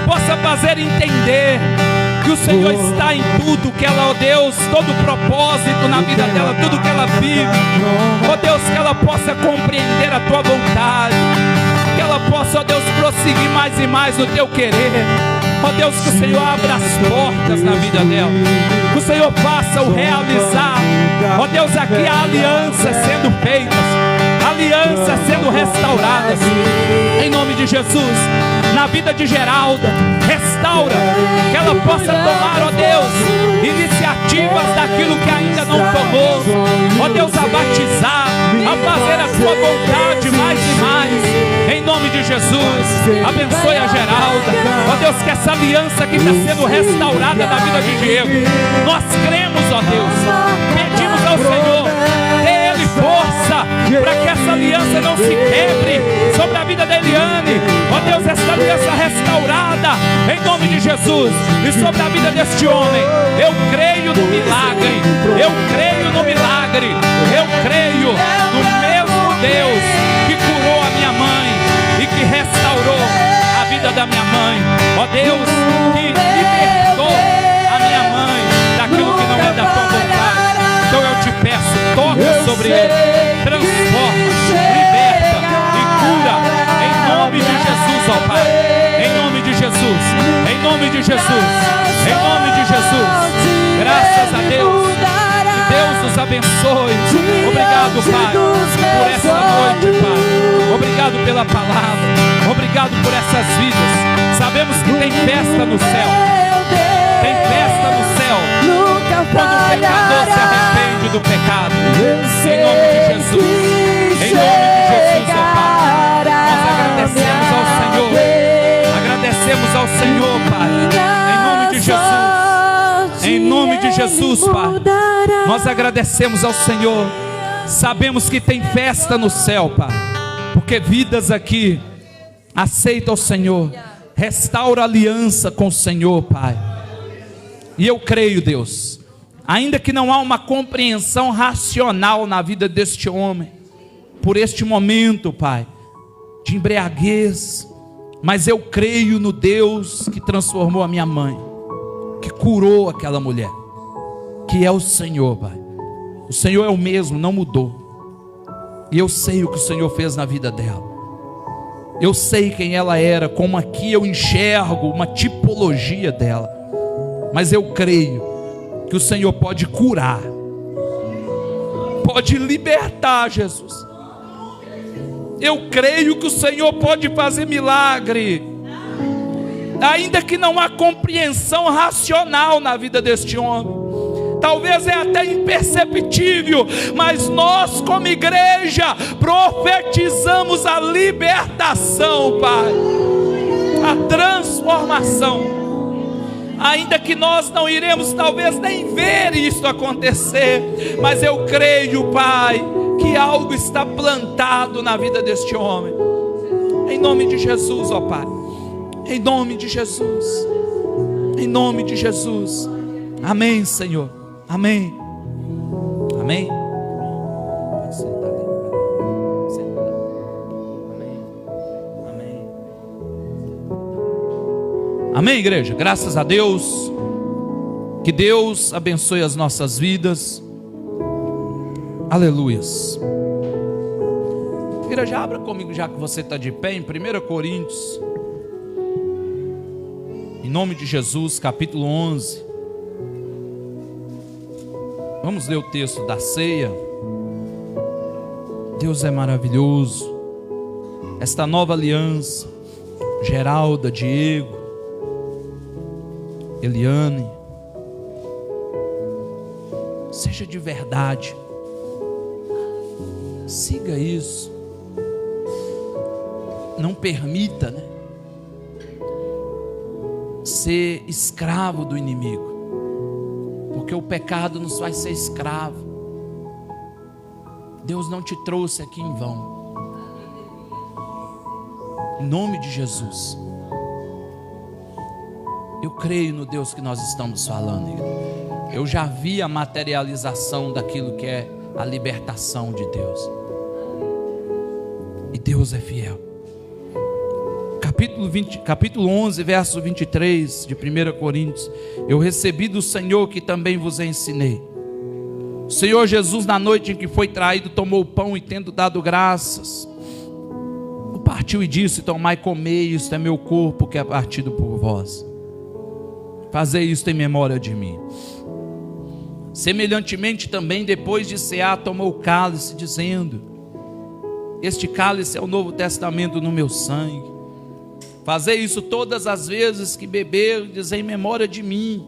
possa fazer entender que o Senhor está em tudo que ela, ó Deus, todo propósito na vida dela, tudo que ela vive. Ó Deus, que ela possa compreender a tua vontade, que ela possa, ó Deus, prosseguir mais e mais no teu querer. Ó Deus, que o Senhor abra as portas na vida dela, que o Senhor faça o realizar. Ó Deus, aqui há alianças sendo feitas, alianças sendo restauradas, em nome de Jesus. Na vida de Geralda, restaura, que ela possa tomar, ó Deus, iniciativas daquilo que ainda não tomou, ó Deus, a batizar, a fazer a tua vontade mais e mais, em nome de Jesus. Abençoe a Geralda, ó Deus, que essa aliança que está sendo restaurada na vida de Diego, nós cremos, ó Deus, pedimos ao Senhor, dê-lhe força para que essa aliança não se quebre sobre a vida da Eliane. Ó Deus, essa aliança restaurada em nome de Jesus, e sobre a vida deste homem. Eu creio no milagre, eu creio no milagre, eu creio no mesmo Deus que curou a minha mãe e que restaurou a vida da minha mãe. Ó Deus, que libertou a minha mãe daquilo que não é da tua vontade. Então eu te peço, toca sobre ele, transforma, liberta e cura, em nome de Jesus, ó Pai. Em nome de Jesus, em nome de Jesus, em nome de Jesus. Graças a Deus, que Deus nos abençoe. Obrigado, Pai, por essa noite, Pai. Obrigado pela palavra, obrigado por essas vidas. Sabemos que tem festa no céu, tem festa no céu, quando o pecador se arrepende do pecado. Em nome de Jesus, em nome de Jesus, ó Pai, nós agradecemos ao Senhor, agradecemos ao Senhor, Pai, em nome de Jesus, em nome de Jesus, Pai, nós agradecemos ao Senhor. Sabemos que tem festa no céu, Pai, porque vidas aqui aceitam o Senhor, restaura a aliança com o Senhor, Pai. E eu creio, Deus, ainda que não há uma compreensão racional na vida deste homem, por este momento, Pai, de embriaguez, mas eu creio no Deus que transformou a minha mãe, que curou aquela mulher, que é o Senhor, Pai. O Senhor é o mesmo, não mudou. E eu sei o que o Senhor fez na vida dela. Eu sei quem ela era, como aqui eu enxergo uma tipologia dela. Mas eu creio que o Senhor pode curar, pode libertar, Jesus. Eu creio que o Senhor pode fazer milagre, ainda que não há compreensão racional na vida deste homem. Talvez é até imperceptível, mas nós como igreja profetizamos a libertação, Pai, a transformação. Ainda que nós não iremos talvez nem ver isso acontecer, mas eu creio, Pai, que algo está plantado na vida deste homem. Em nome de Jesus, ó Pai, em nome de Jesus, em nome de Jesus. Amém, Senhor, amém, amém. Pode sentar ali, sentar. Amém, amém. Amém, igreja, graças a Deus. Que Deus abençoe as nossas vidas. Aleluias. Igreja, abra comigo, já que você está de pé, em 1 Coríntios, em nome de Jesus, capítulo 11. Vamos ler o texto da ceia. Deus é maravilhoso. Esta nova aliança, Geralda, Diego, Eliane, seja de verdade. Siga isso. Não permita, ser escravo do inimigo, porque o pecado nos faz ser escravo. Deus não te trouxe aqui em vão. Em nome de Jesus, Eu creio no Deus que nós estamos falando. Eu já vi a materialização daquilo que é a libertação de Deus. E Deus é fiel. Capítulo 11, verso 23 de 1 Coríntios. Eu recebi do Senhor que também vos ensinei. O Senhor Jesus, na noite em que foi traído, tomou o pão e, tendo dado graças, o partiu e disse: tomai e comei, isto é meu corpo que é partido por vós. Fazei isto em memória de mim. Semelhantemente também, depois de cear, tomou o cálice, dizendo: este cálice é o novo testamento no meu sangue. Fazei isso todas as vezes que beberdes em memória de mim.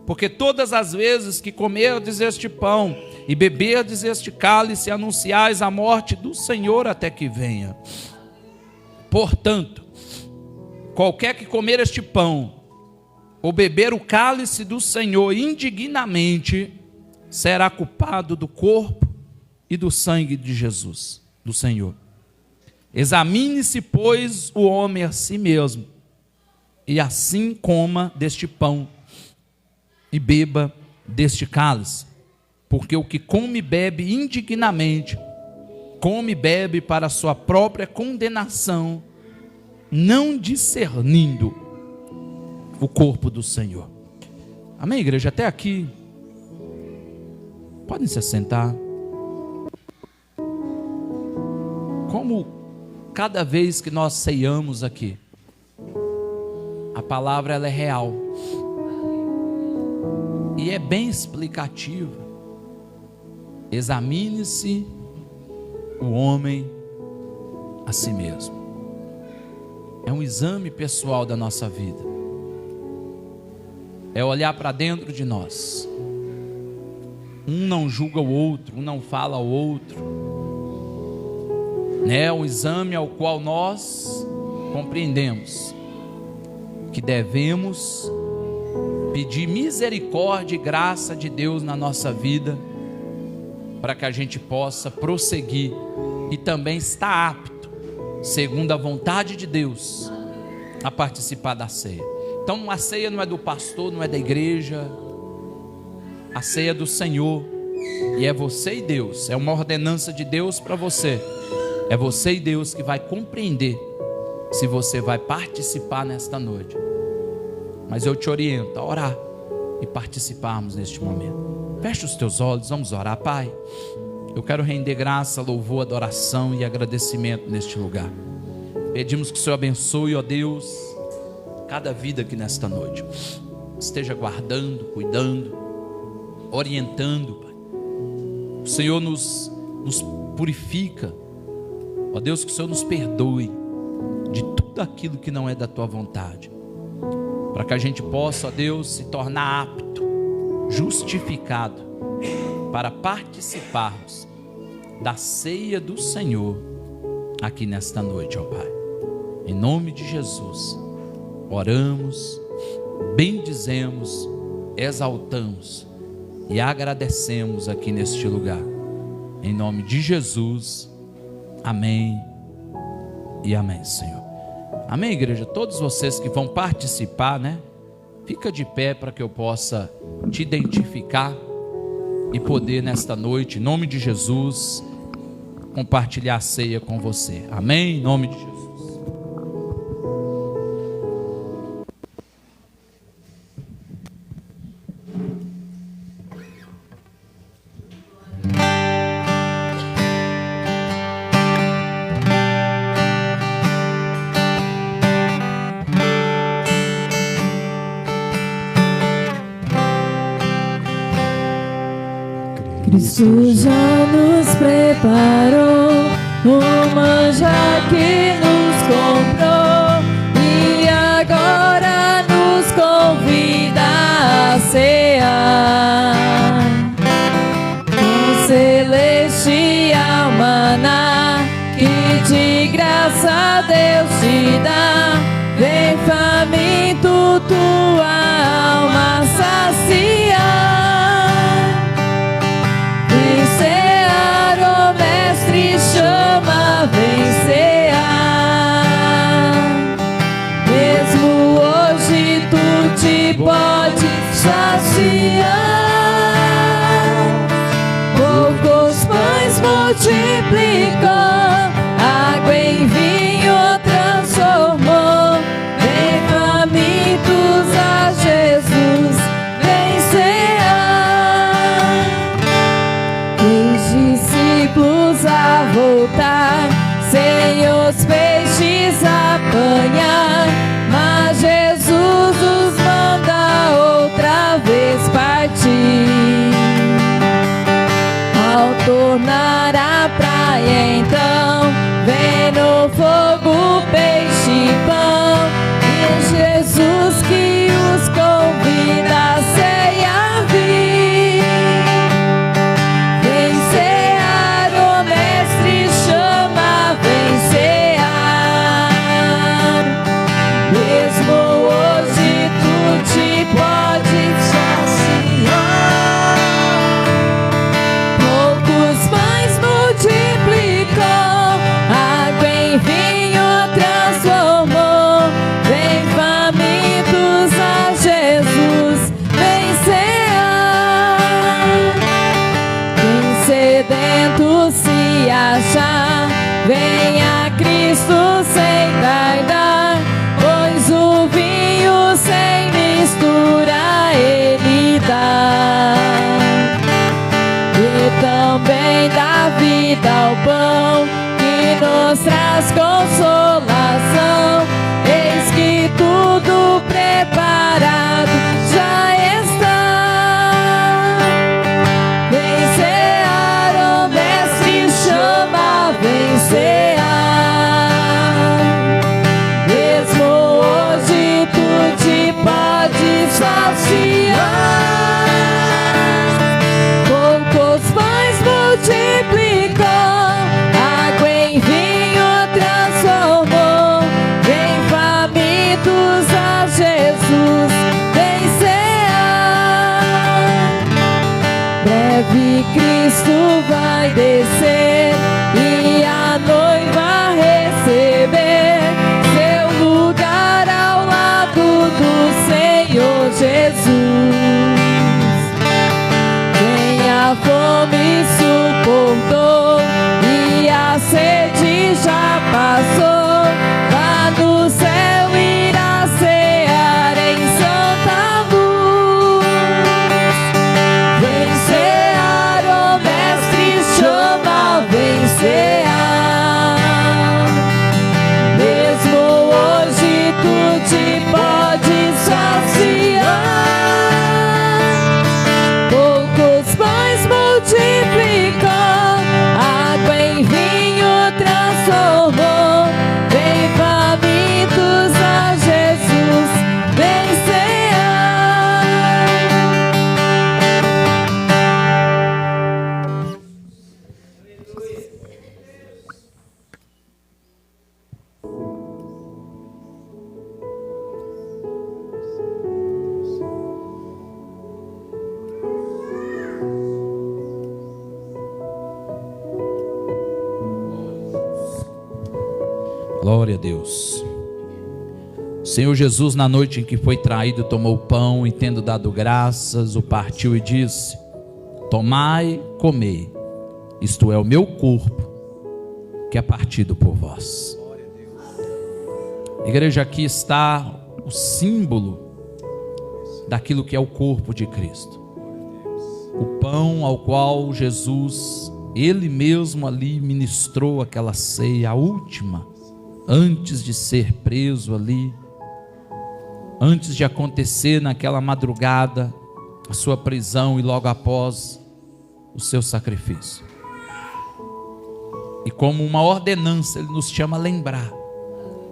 Porque todas as vezes que comerdes este pão e beberdes este cálice, anunciais a morte do Senhor até que venha. Portanto, qualquer que comer este pão ou beber o cálice do Senhor indignamente, será culpado do corpo e do sangue de Jesus, do Senhor. Examine-se, pois, o homem a si mesmo, e assim coma deste pão e beba deste cálice. Porque o que come e bebe indignamente, come e bebe para a sua própria condenação, não discernindo o corpo do Senhor. Amém, igreja? Até aqui. Podem se assentar. Como cada vez que nós ceiamos aqui, a palavra ela é real. E é bem explicativa. Examine-se o homem a si mesmo. É um exame pessoal da nossa vida. É olhar para dentro de nós. Um não julga o outro, um não fala ao outro. É um exame ao qual nós compreendemos que devemos pedir misericórdia e graça de Deus na nossa vida, para que a gente possa prosseguir e também estar apto, segundo a vontade de Deus, a participar da ceia. Então a ceia não é do pastor, não é da igreja, a ceia é do Senhor, e é você e Deus, é uma ordenança de Deus para você. É você e Deus que vai compreender se você vai participar nesta noite. Mas eu te oriento a orar e participarmos neste momento. Feche os teus olhos, vamos orar. Pai, eu quero render graça, louvor, adoração e agradecimento neste lugar. Pedimos que o Senhor abençoe, ó Deus, cada vida aqui nesta noite. Esteja guardando, cuidando, orientando, Pai. O Senhor nos purifica. Ó Deus, que o Senhor nos perdoe de tudo aquilo que não é da Tua vontade, para que a gente possa, ó Deus, se tornar apto, justificado, para participarmos da ceia do Senhor aqui nesta noite, ó Pai. Em nome de Jesus, oramos, bendizemos, exaltamos e agradecemos aqui neste lugar. Em nome de Jesus, amém e amém, Senhor. Amém, igreja? Todos vocês que vão participar, né? Fica de pé para que eu possa te identificar e poder nesta noite, em nome de Jesus, compartilhar a ceia com você. Amém? Em nome de Jesus. Cristo já nos preparou o manjar que nos comprou e agora nos convida a cear. O celestial maná que de graça Deus te dá, vem faminto tua alma saciar. Chama, vem cear. Mesmo hoje tu os peixes apanhar, mas Jesus os manda outra vez partir. Ao tornar a praia então, vem no fogo peixe e pão, e é Jesus que os convida a ceia vir. Vem cear, o mestre chama, vem cear. Mesmo hoje tu te podes saciar. Poucos pães multiplicou, água em vinho transformou. Vem famintos a Jesus, vem cear. Quem sedento se achar, vem a Cristo sem tardar, pois o vinho sem mistura Ele dá. E também dá vida ao pão, que nos traz consolação. Eis que tudo preparado já está. Vem cear, o mestre chama, vem cear. Mesmo hoje tu te podes saciar. Poucos pães multiplicou, água em vinho transformou. Vem famintos a Jesus, vem cear. Breve Cristo vai descer e a noiva receber seu lugar ao lado do Senhor Jesus. Quem a fome suportou e a sede já passou, lá no céu irá cear em santa luz. Vem cear, o mestre chama, vem cear. Mesmo hoje tu te podes saciar. Poucos pães multiplicou, água em vinho transformou. Vem famintos a Jesus, vem cear. Glória a Deus. O Senhor Jesus, na noite em que foi traído, tomou o pão e, tendo dado graças, o partiu e disse: tomai, comei, isto é o meu corpo, que é partido por vós. Igreja, aqui está o símbolo daquilo que é o corpo de Cristo. O pão ao qual Jesus, Ele mesmo ali ministrou aquela ceia, a última, antes de ser preso ali, antes de acontecer naquela madrugada a sua prisão e logo após o seu sacrifício. E como uma ordenança, Ele nos chama a lembrar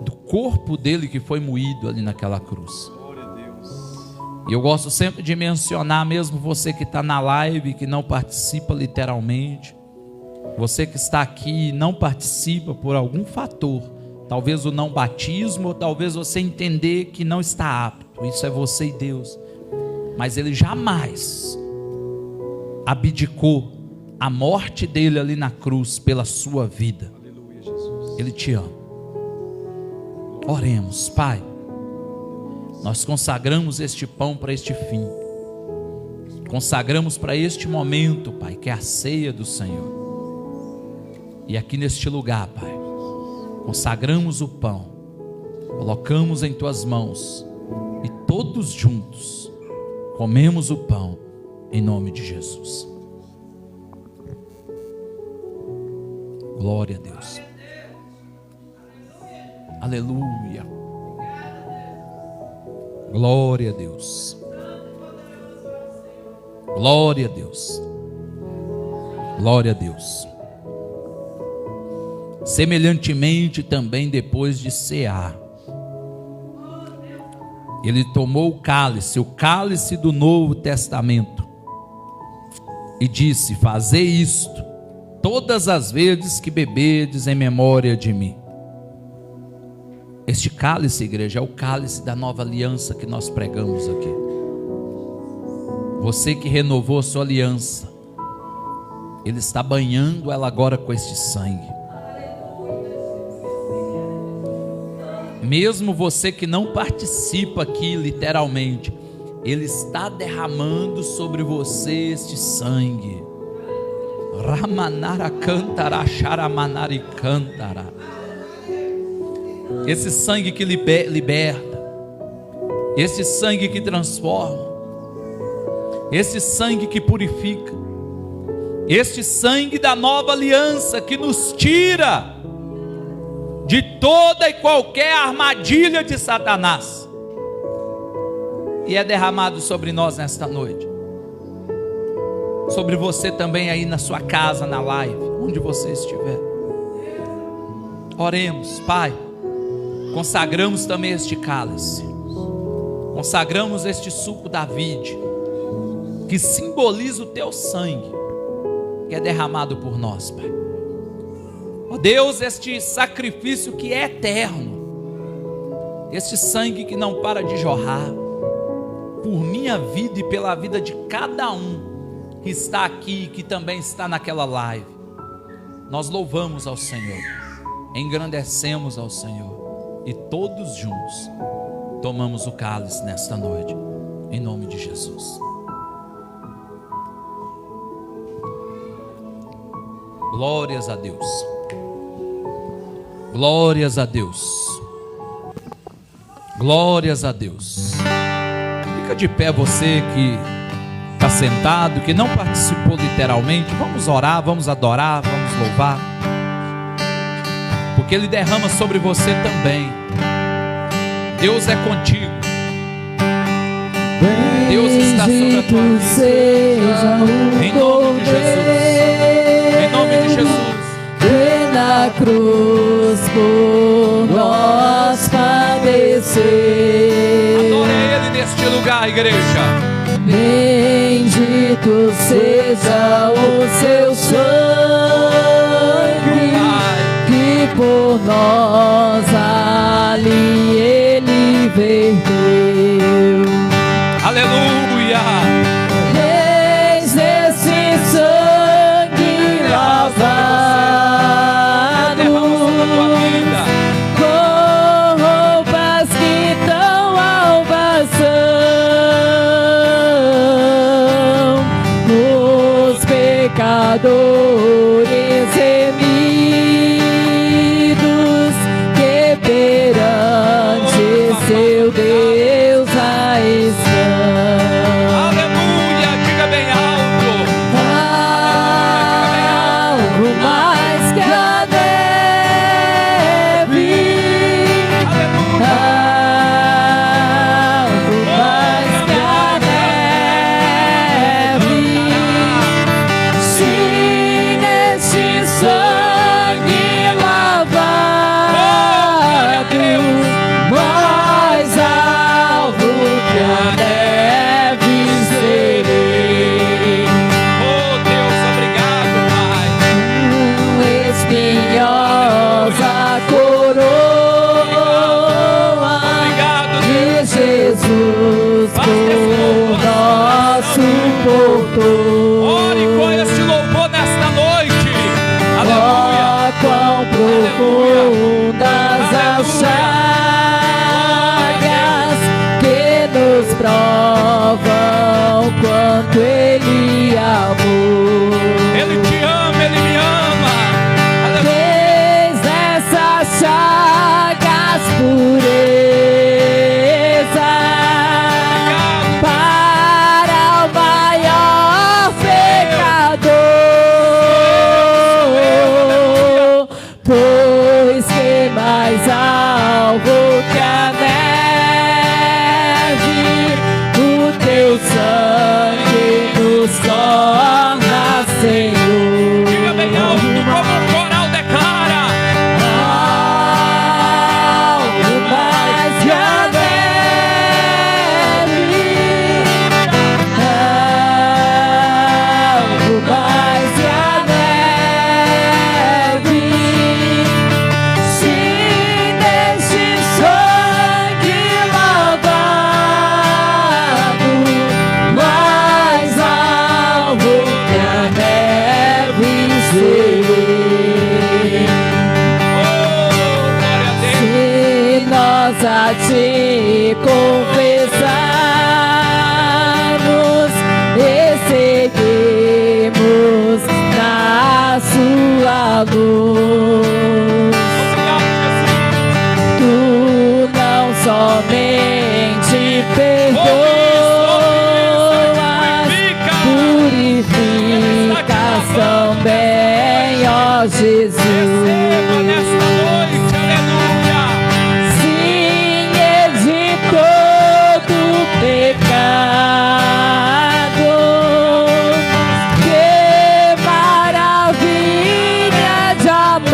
do corpo dele que foi moído ali naquela cruz. E eu gosto sempre de mencionar, mesmo você que está na live, que não participa literalmente, você que está aqui e não participa por algum fator, talvez o não batismo, ou talvez você entender que não está apto, isso é você e Deus, mas Ele jamais abdicou a morte dele ali na cruz pela sua vida. Ele te ama. Oremos. Pai, nós consagramos este pão para este fim, consagramos para este momento, Pai, que é a ceia do Senhor. E aqui neste lugar, Pai, consagramos o pão, colocamos em Tuas mãos e todos juntos comemos o pão em nome de Jesus. Glória a Deus. Aleluia. Glória a Deus. Glória a Deus. Glória a Deus. Semelhantemente também depois de cear, ele tomou o cálice do Novo Testamento, e disse: fazei isto todas as vezes que beberdes em memória de mim. Este cálice, igreja, é o cálice da nova aliança que nós pregamos aqui. Você que renovou a sua aliança, Ele está banhando ela agora com este sangue. Mesmo você que não participa aqui literalmente, Ele está derramando sobre você este sangue. Ramanara cantara, charamanari cantara. Esse sangue que liberta, esse sangue que transforma, esse sangue que purifica, este sangue da nova aliança que nos tira de toda e qualquer armadilha de Satanás, e é derramado sobre nós nesta noite, sobre você também aí na sua casa, na live, onde você estiver. Oremos. Pai, consagramos também este cálice, consagramos este suco da vide, que simboliza o teu sangue, que é derramado por nós, Pai. Ó Deus, este sacrifício que é eterno, este sangue que não para de jorrar, por minha vida e pela vida de cada um que está aqui, que também está naquela live, nós louvamos ao Senhor, engrandecemos ao Senhor, e todos juntos tomamos o cálice nesta noite, em nome de Jesus. Glórias a Deus. Glórias a Deus. Glórias a Deus. Fica de pé você que está sentado, que não participou literalmente. Vamos orar, vamos adorar, vamos louvar, porque Ele derrama sobre você também. Deus é contigo. Deus está sobre a tua vida. Em nome de Jesus. Em nome de Jesus. Que na cruz por nós padeceu. Adore Ele neste lugar, igreja. Bendito seja o seu sangue, que por nós ali Ele verteu. Aleluia. Eis esse sangue lavado com roupas que tão albas são, os pecadores remidos, que nós a te confessarmos e seguimos na sua luz. Tu não somente perdoas, purificas também, ó Jesus. Receba nesta noite, aleluia. Sim, de todo pecado. Que maravilha de amor.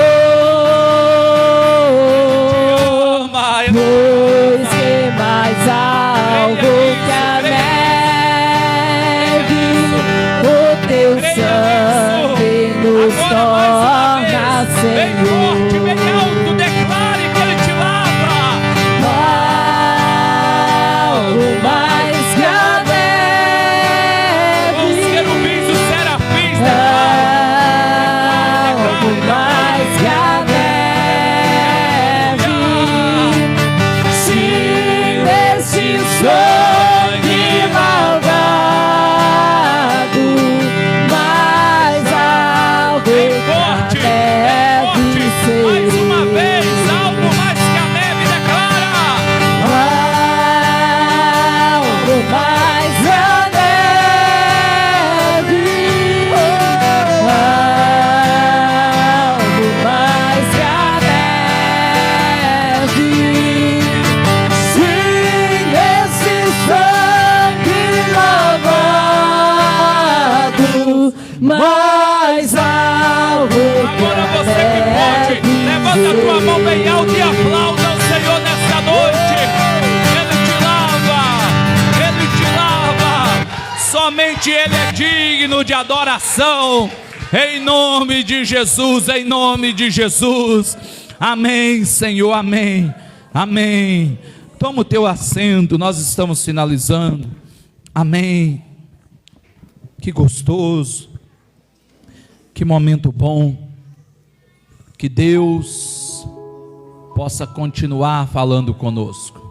Pois que mais algo que a neve, o teu sangue nos torna Bem forte, bem Senhor. alto, declare que Ele te lava. Algo mais que a Com os neve, querubins, os serafins, algo mais que a neve. Sim, deste sangue malvado, mais algo bem que a forte, neve mais uma ser. vez, algo mais que a neve, declara. Algo mais que a neve, algo mais que a neve. Sim, esse sangue lavado, mais algo que Agora a você que pode, levanta a tua mão bem alto e aplauda o Senhor nesta noite. Ele te lava, Ele te lava. Somente Ele é digno de adoração. Em nome de Jesus, em nome de Jesus. Amém, Senhor, amém, amém. Toma o teu assento, nós estamos finalizando. Amém. Que gostoso, que momento bom. Que Deus possa continuar falando conosco,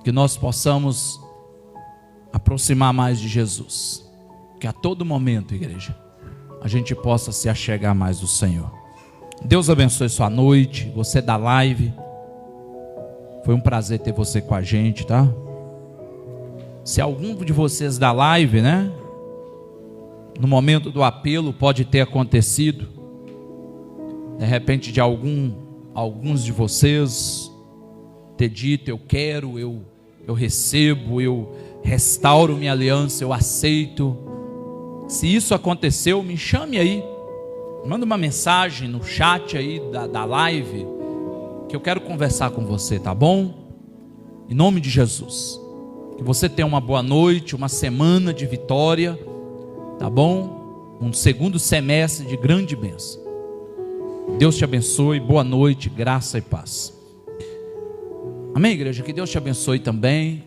que nós possamos aproximar mais de Jesus, que a todo momento, igreja, a gente possa se achegar mais do Senhor. Deus abençoe sua noite, você da live, foi um prazer ter você com a gente, tá? Se algum de vocês da live, né, no momento do apelo pode ter acontecido, de repente de alguns de vocês ter dito, eu quero, eu recebo, eu restauro minha aliança, eu aceito. Se isso aconteceu, me chame aí, manda uma mensagem no chat aí da live, que eu quero conversar com você, tá bom? Em nome de Jesus, que você tenha uma boa noite, uma semana de vitória, tá bom? Um segundo semestre de grande bênção. Deus te abençoe, boa noite, graça e paz. Amém, igreja? Que Deus te abençoe também.